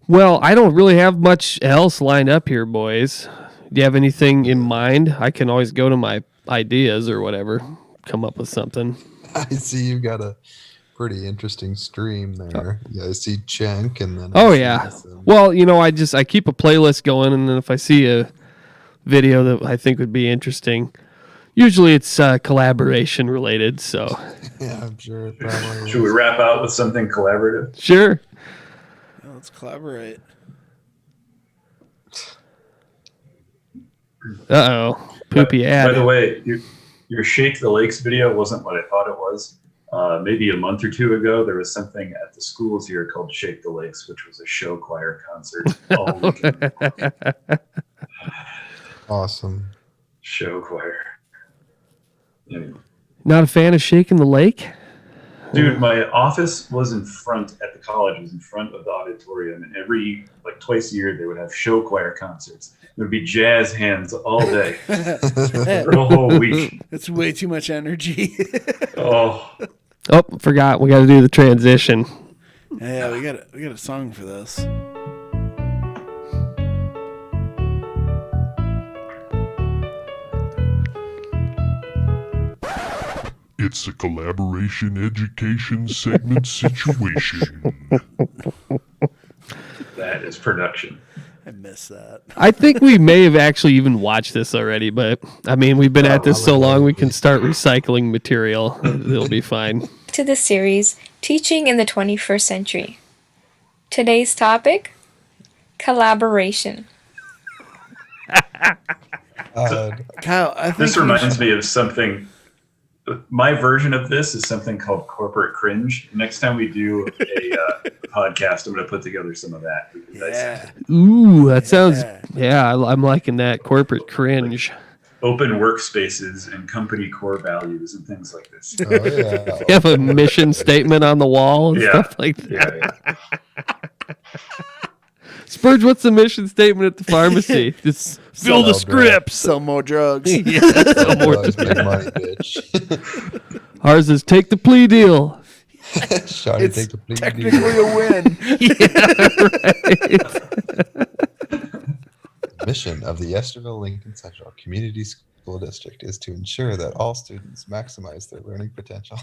Well, I don't really have much else lined up here, boys. Do you have anything in mind? I can always go to my ideas or whatever, come up with something. I see you've got a pretty interesting stream there. Yeah, I see Cenk and then. Oh yeah. Well, you know, I keep a playlist going, and then if I see a video that I think would be interesting, usually it's collaboration related. So. Yeah, I'm sure it probably. Should we wrap out with something collaborative? Sure. Yeah, let's collaborate. Uh-oh. Poopy ad. By the way, your Shake the Lakes video wasn't what I thought it was. Maybe a month or two ago, there was something at the schools here called Shake the Lakes, which was a show choir concert all weekend. Awesome. Show choir. Anyway. Not a fan of Shaking the Lake? Dude, my office was in front at the college, was in front of the auditorium, and twice a year they would have show choir concerts. It would be jazz hands all day for the whole week. That's way too much energy. Oh, forgot. We got to do the transition. Yeah, we got a song for this. It's a collaboration education segment situation. that is production. I miss that. I think we may have actually even watched this already, but I mean, we've been at this so long, we can start recycling material. It'll be fine. To the series, Teaching in the 21st Century. Today's topic, collaboration. Kyle, I think This reminds me of something. My version of this is something called corporate cringe. Next time we do a podcast, I'm going to put together some of that. Ooh, that sounds. Yeah, I'm liking that corporate cringe. Open workspaces and company core values and things like this. Oh, yeah. You have a mission statement on the wall and Yeah. stuff like that. Yeah. Spurge, what's the mission statement at the pharmacy? Just fill the scripts. Sell more drugs. Yeah, sell more Drugs make money, bitch. Ours is take the plea deal. Shawty, It's take the plea technically deal. a win. Mission of the Yesterville Lincoln Central Community School District is to ensure that all students maximize their learning potential.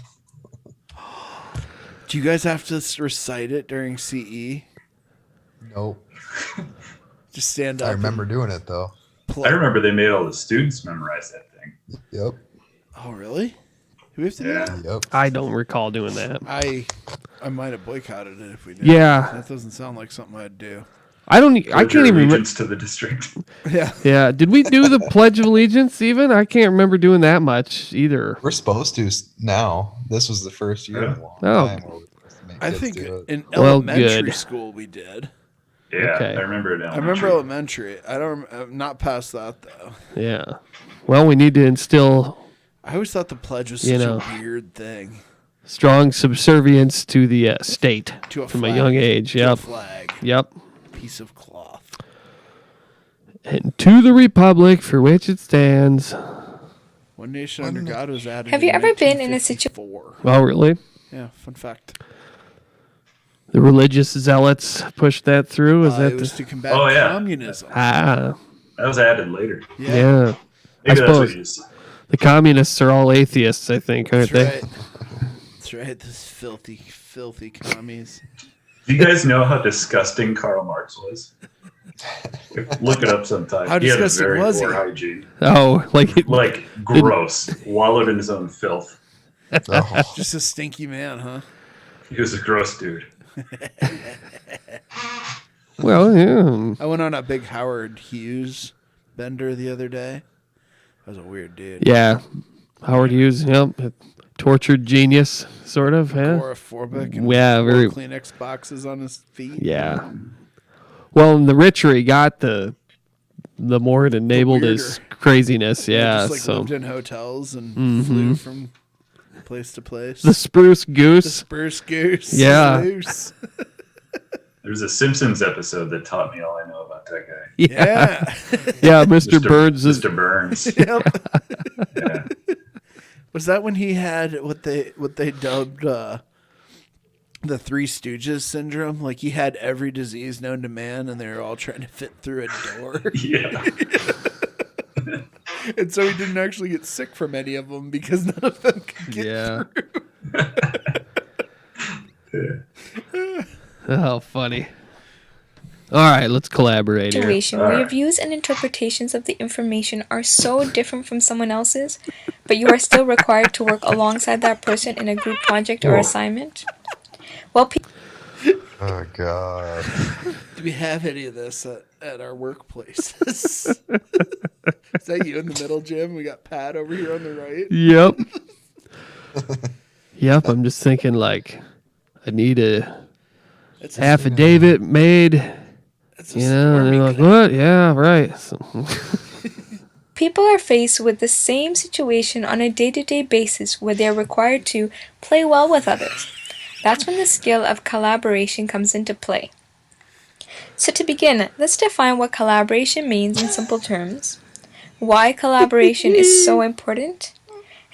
Do you guys have to recite it during CE? Nope. Just stand up. I remember doing it though. I remember they made all the students memorize that thing. Yep. Oh, really? Do we have to do that? Yep. I don't recall doing that. I might have boycotted it if we did. Yeah. That doesn't sound like something I'd do. I can't even remember. Allegiance to the district. Yeah. Yeah. Did we do the Pledge of Allegiance even? I can't remember doing that much either. We're supposed to now. This was the first year in a long Oh. time where we're supposed to make I kids think do it. in Well, elementary good. school we did. Yeah, Okay. I remember it. I remember elementary. I don't. I'm not past that though. Yeah. Well, we need to instill I always thought the pledge was You such know. a weird thing. strong subservience to the state To a from flag. a young age. To a Yep. flag. Yep. Piece of cloth. And to the republic for which it stands. One nation under God was added. Have in you ever been in a situation? 1954. Oh, really? Yeah, fun fact. The religious zealots pushed that through. Is that It was the? to combat Oh, yeah. communism. Ah, That was added later. yeah. Yeah, I Maybe that's what suppose it is. the communists are all atheists. I think, aren't that's they? right. That's right. This filthy commies. Do you guys know how disgusting Karl Marx was? Look it up sometime. How he had a disgusting very was poor he? hygiene. Oh, Like gross. Wallowed in his own filth. Oh. Just a stinky man, huh? He was a gross dude. well, yeah. I went on a big Howard Hughes bender the other day. That was a weird dude. Yeah. Howard Hughes, yep. A tortured genius, sort of. Yeah. Agoraphobic and Yeah, four very. Kleenex boxes on his feet. Yeah. Well, and the richer he got, the more it enabled his weirder. craziness. Yeah. Just like so lived in hotels and flew from place to place. the spruce The goose. Spruce Goose. Yeah. Goose. There's a Simpsons episode that taught me all I know about that guy. Yeah. Yeah. Yeah. Mr. Burns is. Mr. Burns. Yep. Yeah. Was that when he had what they dubbed the Three Stooges syndrome? Like he had every disease known to man, and they were all trying to fit through a door. Yeah. And so he didn't actually get sick from any of them because none of them could get Yeah. through. Oh, funny. All right, let's collaborate here. Situation where your views and interpretations of the information are so different from someone else's, but you are still required to work alongside that person in a group project or assignment. Well, Oh God. Do we have any of this at our workplaces? Is that you in the middle, Jim? We got Pat over here on the right. Yep. Yep. I'm just thinking like I need a affidavit made. You know, and they're like, what? Yeah, right. So, people are faced with the same situation on a day-to-day basis where they are required to play well with others. That's when the skill of collaboration comes into play. So to begin, let's define what collaboration means in simple terms, why collaboration is so important,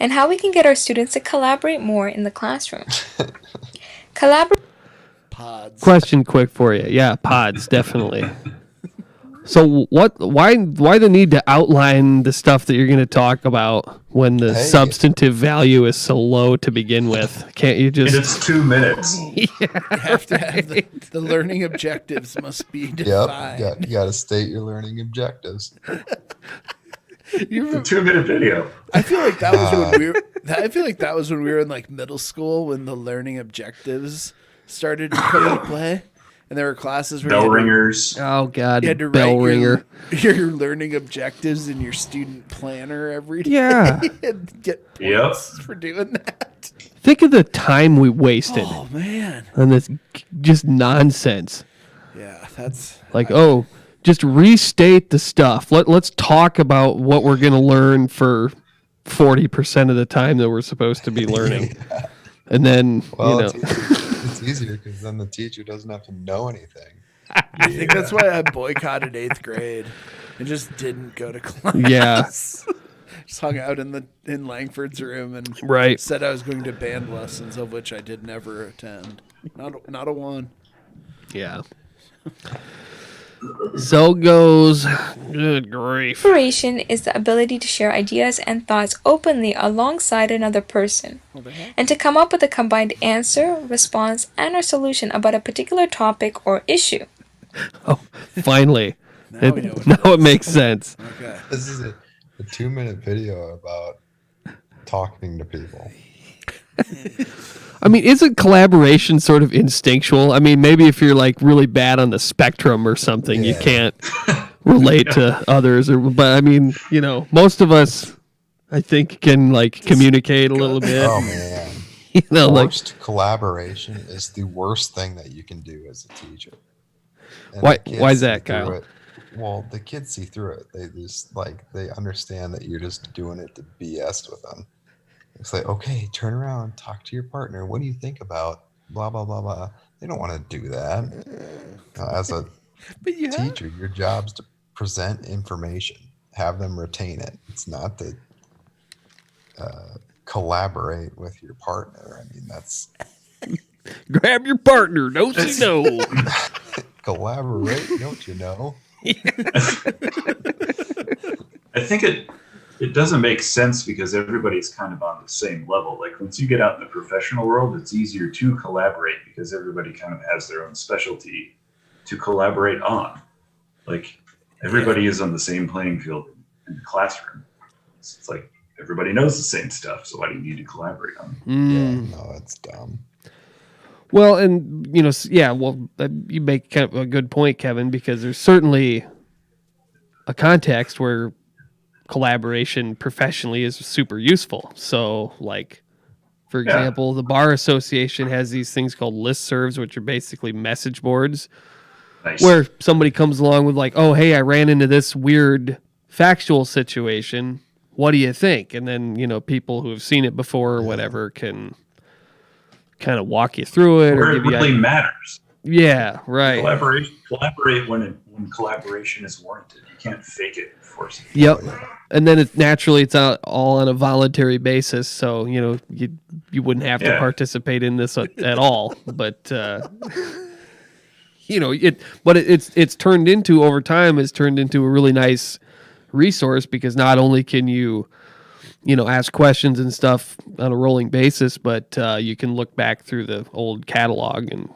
and how we can get our students to collaborate more in the classroom. Pods. question quick for you. Yeah, pods, definitely. So why the need to outline the stuff that you're going to talk about when the substantive value is so low to begin with? Can't you just... And it's 2 minutes. You have to have the learning objectives must be defined. Yep. You got to state your learning objectives. It's a 2-minute video. I feel like that was when we were. I feel like that was when we were in like middle school when the learning objectives started to come into play, And there were classes where Bell you had to- ringers. Oh God, you had to bell write ringer. your learning objectives in your student planner every day. Yeah. And get Yep. points for doing that. Think of the time we wasted Oh man. on this just nonsense. Yeah, that's Like, just restate the stuff. Let's talk about what we're going to learn for 40% of the time that we're supposed to be learning. And then, Well, you know. it's easier because then the teacher doesn't have to know anything. I think that's why I boycotted 8th grade and just didn't go to class. Yeah. Just hung out in Langford's room and Right. said I was going to band lessons, of which I did never attend. Not a one. Yeah. So goes. Good grief. Collaboration is the ability to share ideas and thoughts openly alongside another person, and to come up with a combined answer, response, and/or solution about a particular topic or issue. Oh, finally. Now we know what Now it makes sense. Okay. This is a 2-minute video about talking to people. I mean, isn't collaboration sort of instinctual? I mean, maybe if you're like really bad on the spectrum or something, you can't relate to others. But I mean, you know, most of us, I think, can like communicate a little bit. Oh man, You know, like forced collaboration is the worst thing that you can do as a teacher. And Why- the kids why is see that, through Kyle? it. Well, the kids see through it. They just they understand that you're just doing it to BS with them. It's like, okay, turn around, talk to your partner. What do you think about blah blah blah blah? They don't want to do that. As a But you have teacher, your job's to present information, have them retain it. It's not to collaborate with your partner. I mean, that's grab your partner. Don't say no. collaborate, don't you know? I think it doesn't make sense because everybody's kind of on the same level. Like once you get out in the professional world, it's easier to collaborate because everybody kind of has their own specialty to collaborate on. Like everybody is on the same playing field in the classroom. It's like everybody knows the same stuff, so why do you need to collaborate on it? Yeah, no, it's dumb. Well, and you know, yeah. Well, you make kind of a good point, Kevin, because there's certainly a context where collaboration professionally is super useful. So, like, for example, the bar association has these things called listservs, which are basically message boards, Nice. where somebody comes along with like, "Oh, hey, I ran into this weird factual situation. What do you think?" And then, you know, people who have seen it before or whatever can kind of walk you through it Where or it give you really matters. Yeah, right. Collaborate when collaboration is warranted. You can't fake it and force it. Yep. And then it's out all on a voluntary basis, so you know you wouldn't have to Yeah. participate in this at all. But you know it's turned into over time has turned into a really nice resource because not only can you ask questions and stuff on a rolling basis, but you can look back through the old catalog and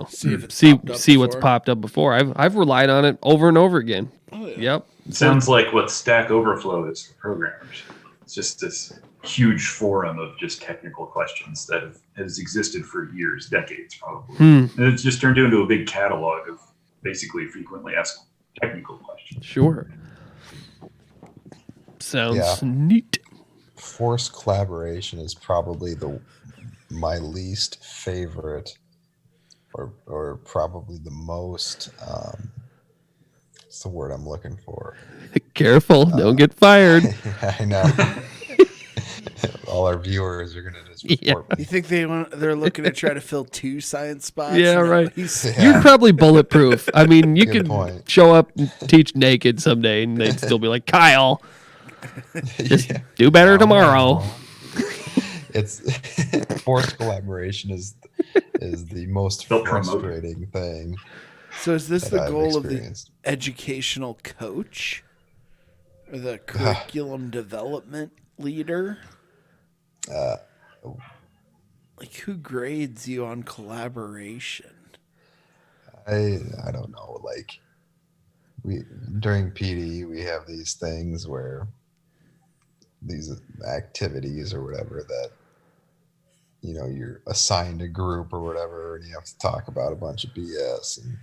see if it's see popped up what's before. popped up before. I've relied on it over and over again. Oh, yeah. Yep. It sounds like what Stack Overflow is for programmers. It's just this huge forum of just technical questions that has existed for years, decades probably. And it's just turned into a big catalog of basically frequently asked technical questions. Sure. Sounds neat. Forced collaboration is probably my least favorite, or probably the most. What's the word I'm looking for? Careful, don't get fired. I know. All our viewers are gonna just report me. You think they're looking to try to fill 2 science spots? Yeah, No, right. he's- You're probably bulletproof. I mean, you Good could point. show up and teach naked someday, and they'd still be like, Kyle, just do better tomorrow. It's forced collaboration is the most They'll promote it. frustrating thing. So is this that the I've goal of the experienced. educational coach or the curriculum development leader? Like who grades you on collaboration? I don't know. Like during PD we have these things where these activities or whatever that you're assigned a group or whatever, and you have to talk about a bunch of BS, and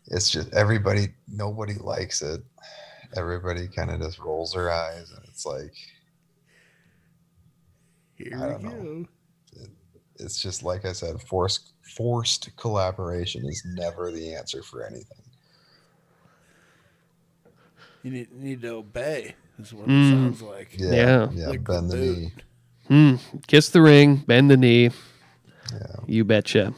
it's just nobody likes it. Everybody kind of just rolls their eyes, and it's like, Here I don't know. It's just like I said, forced collaboration is never the answer for anything. You need to obey, is what it sounds like. Yeah. Like Bend the knee. Kiss the ring, bend the knee. Yeah. You betcha.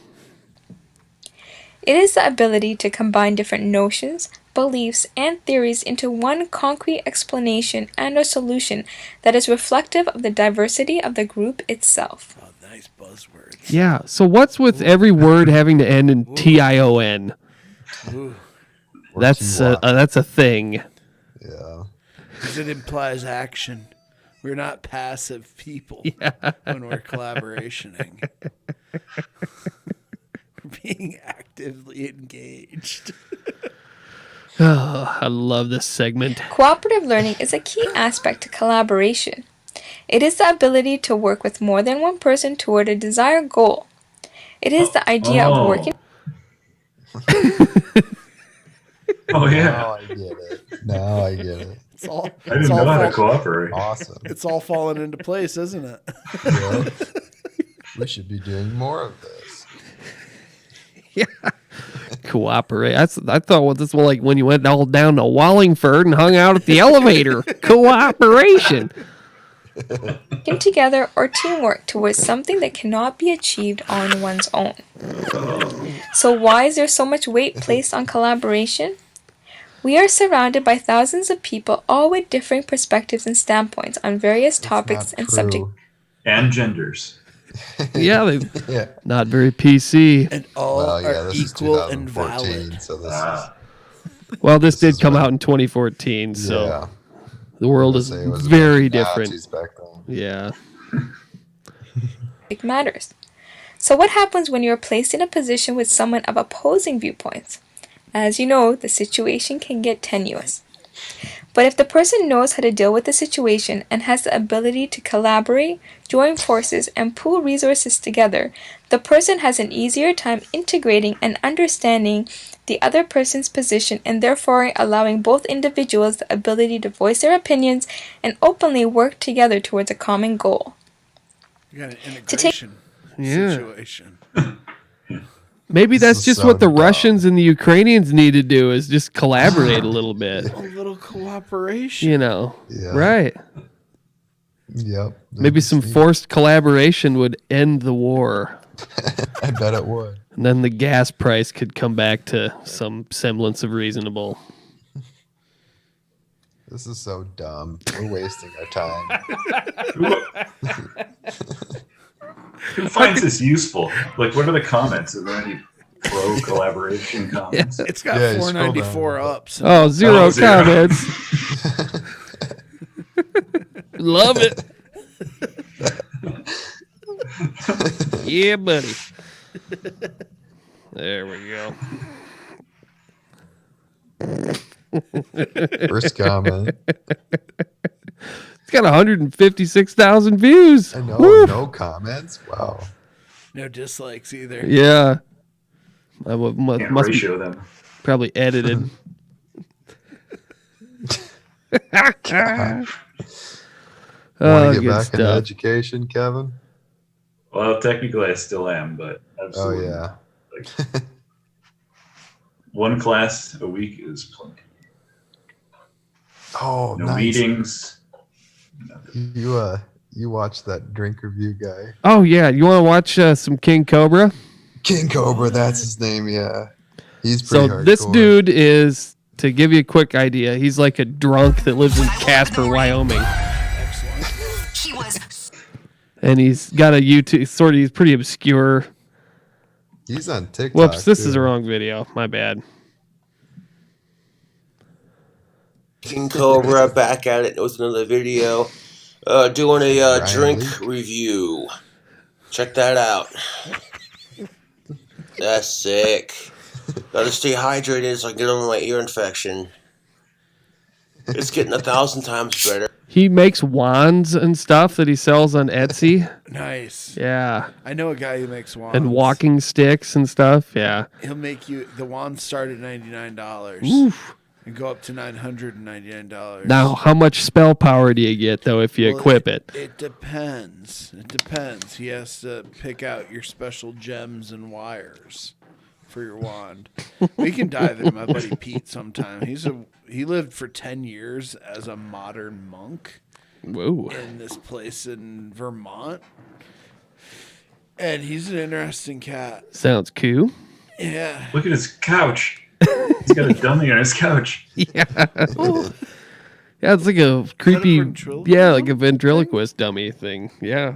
It is the ability to combine different notions, beliefs, and theories into one concrete explanation and or solution that is reflective of the diversity of the group itself. Oh, nice buzzwords. Yeah. So what's with every word having to end in TION? That's a thing. Yeah. Because it implies action. We're not passive people when we're collaborationing. We're being actively engaged. Oh, I love this segment. Cooperative learning is a key aspect to collaboration. It is the ability to work with more than one person toward a desired goal. It is the idea of working. Oh yeah. Now I get it. I didn't know how to cooperate. Awesome. It's all falling into place, isn't it? Yeah. We should be doing more of this. Yeah. Cooperate. I thought this was like when you went all down to Wallingford and hung out at the elevator. Cooperation. Working together or teamwork towards something that cannot be achieved on one's own. So why is there so much weight placed on collaboration? We are surrounded by thousands of people, all with differing perspectives and standpoints on various topics and subjects. And genders. Yeah, not very PC. And all are equal and valid. So Well, this did come out in 2014, so the world is very different. Yeah. It matters. So what happens when you are placed in a position with someone of opposing viewpoints? As you know, the situation can get tenuous. But if the person knows how to deal with the situation and has the ability to collaborate, join forces, and pool resources together, the person has an easier time integrating and understanding the other person's position and therefore allowing both individuals the ability to voice their opinions and openly work together towards a common goal. You got an integration situation. Maybe that's just what the Russians and the Ukrainians need to do is just collaborate a little bit. A little cooperation. You know, right. Yep. Maybe some forced collaboration would end the war. I bet it would. And then the gas price could come back to some semblance of reasonable. This is so dumb. We're wasting our time. Who finds this useful? Like, what are the comments? Are there any pro collaboration comments? It's got 494 up. So. Oh, zero comments. Love it. Yeah, buddy. There we go. First comment. It's got 156,000 views. I know. Woo. No comments. Wow. No dislikes either. Yeah. I Can't must ratio be them. probably edited. Want to get back into education, Kevin? Well, technically I still am, but absolutely. Oh, yeah. Like, one class a week is plenty. Oh, no nice. Meetings. You watch that drink review guy? Oh, yeah. You want to watch some King Cobra? King Cobra, that's his name, yeah. He's pretty hardcore. This dude is, to give you a quick idea, he's like a drunk that lives in Casper, Wyoming. And he's got a YouTube, he's pretty obscure. He's on TikTok. Whoops, this is the wrong video. My bad. King Cobra back at it with another video. Doing a drink review. Check that out. That's sick. Gotta stay hydrated so I can get over my ear infection. It's getting 1,000 times better. He makes wands and stuff that he sells on Etsy. Nice. Yeah. I know a guy who makes wands. And walking sticks and stuff. Yeah. He'll make you, the wands start at $99. Oof. And go up to $999. Now, how much spell power do you get, though, if you equip it? It depends. It depends. He has to pick out your special gems and wires for your wand. We can dive into my buddy Pete sometime. He lived for 10 years as a modern monk. Whoa. In this place in Vermont. And he's an interesting cat. Sounds cool. Yeah. Look at his couch. He's got a dummy on his couch. Yeah. Yeah, it's like a creepy, like a ventriloquist dummy thing. Yeah.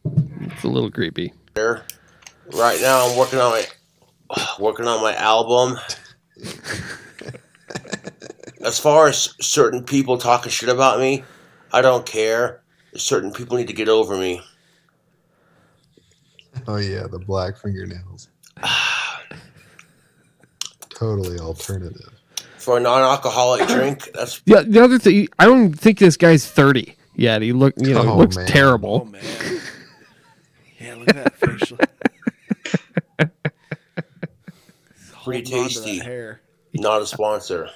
It's a little creepy. Right now, I'm working on my album. As far as certain people talking shit about me, I don't care. Certain people need to get over me. Oh yeah, the black fingernails. Totally alternative. For a non-alcoholic drink, that's Yeah, the other thing, I don't think this guy's 30 yet. He looks man. terrible. Oh, man. Yeah, look at that facial. pretty Holding on to tasty. that hair. Not a sponsor.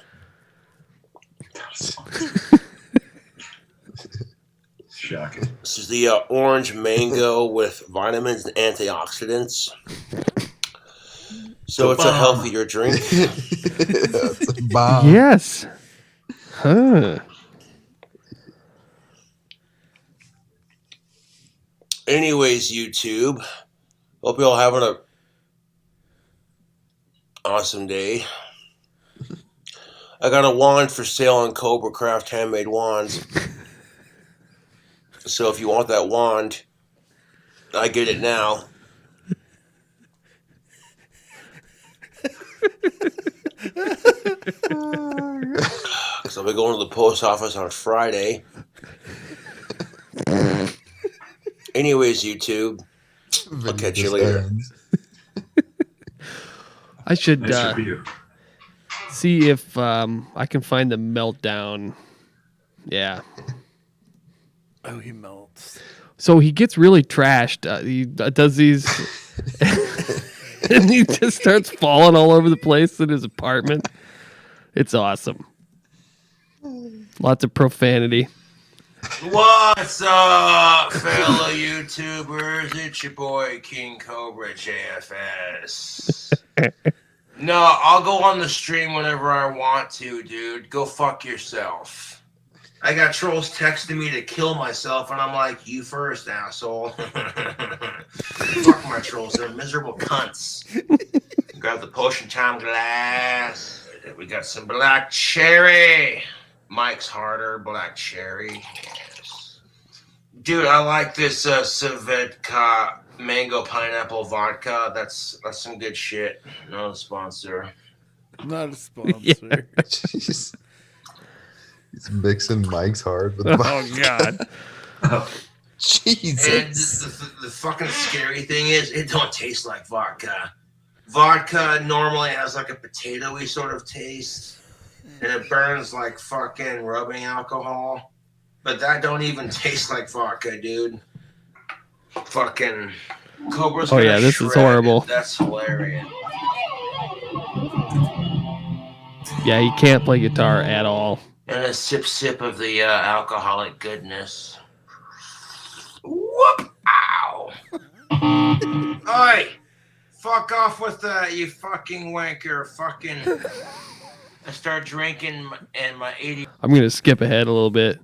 Shocking. This is the orange mango with vitamins and antioxidants. So it's a healthier drink. It's a bomb. Yes. Huh. Anyways, YouTube. Hope you all having a awesome day. I got a wand for sale on Cobra Craft Handmade Wands. So if you want that wand, I get it now. Because I'll be going to the post office on Friday. Anyways, YouTube. I'll catch you later. I should Nice review. see if I can find the meltdown. Yeah. Oh, he melts. So he gets really trashed. He does these, and he just starts falling all over the place in his apartment. It's awesome. Lots of profanity. What's up, fellow YouTubers? It's your boy King Cobra JFS. No, I'll go on the stream whenever I want to, dude. Go fuck yourself. I got trolls texting me to kill myself, and I'm like, you first, asshole. Fuck my trolls. They're miserable cunts. Grab the potion time glass. We got some black cherry. Mike's harder, black cherry. Yes. Dude, I like this Savedka mango pineapple vodka. That's some good shit. Not a sponsor. Not a sponsor. Jeez. He's mixing Mike's hard with Oh God. Jesus. And the fucking scary thing is, it don't taste like vodka. Vodka normally has like a potatoey sort of taste, and it burns like fucking rubbing alcohol. But that don't even taste like vodka, dude. Fucking Cobra's Oh, gonna yeah, this is shred. horrible. That's hilarious. Yeah, he can't play guitar at all. And a sip of the alcoholic goodness. Whoop! Ow! Oi! Fuck off with that, you fucking wanker. Fucking... I start drinking and my 80... I'm gonna skip ahead a little bit.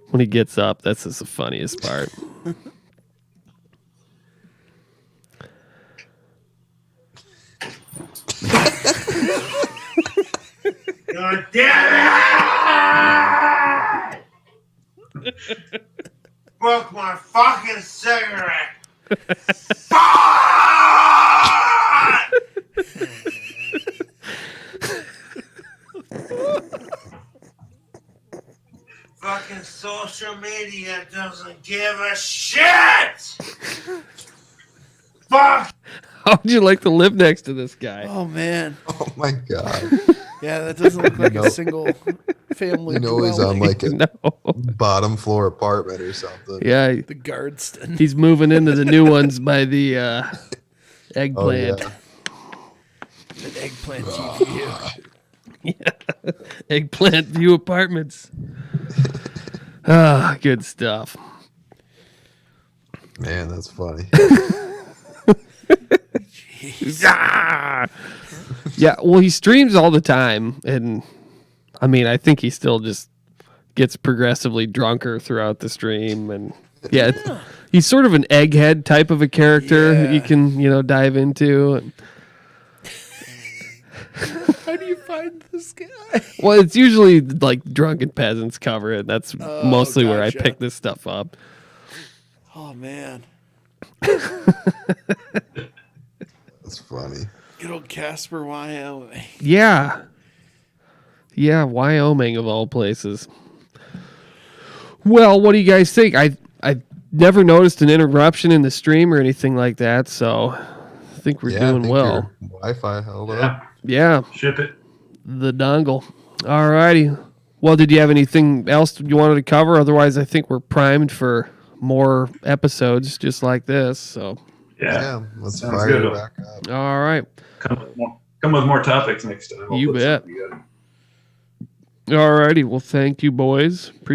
When he gets up, that's just the funniest part. God damn it! Smoke my fucking cigarette! Fuck! Fucking social media doesn't give a shit! Fuck! How would you like to live next to this guy? Oh, man. Oh my God. Yeah, that doesn't look like No. a single family. You know he's on dwelling. like a No. bottom floor apartment or something. Yeah, The Guardston. he's moving into the new ones by the eggplant. Oh, An eggplant GPU. Yeah. Eggplant View Apartments. Ah, good stuff. Man, that's funny. Ah! Yeah, well, he streams all the time, and I mean, I think he still just gets progressively drunker throughout the stream, and yeah, he's sort of an egghead type of a character that you can, dive into. And, How do you find this guy? well, it's usually like drunken peasants cover it. That's mostly where I gotcha. pick this stuff up. Oh man, That's funny. good old Casper, Wyoming. Yeah. Yeah, Wyoming of all places. Well, what do you guys think? I never noticed an interruption in the stream or anything like that, so I think we're Yeah, I doing think well. your Wi-Fi held up. Yeah. Yeah, Ship it. the dongle. All righty. Well, did you have anything else you wanted to cover? Otherwise, I think we're primed for more episodes just like this. So, Yeah. Let's Sounds fire good. it back up. all right. Come with more topics next time. I'll You put bet. something together. All righty. Well, thank you, boys. Appreciate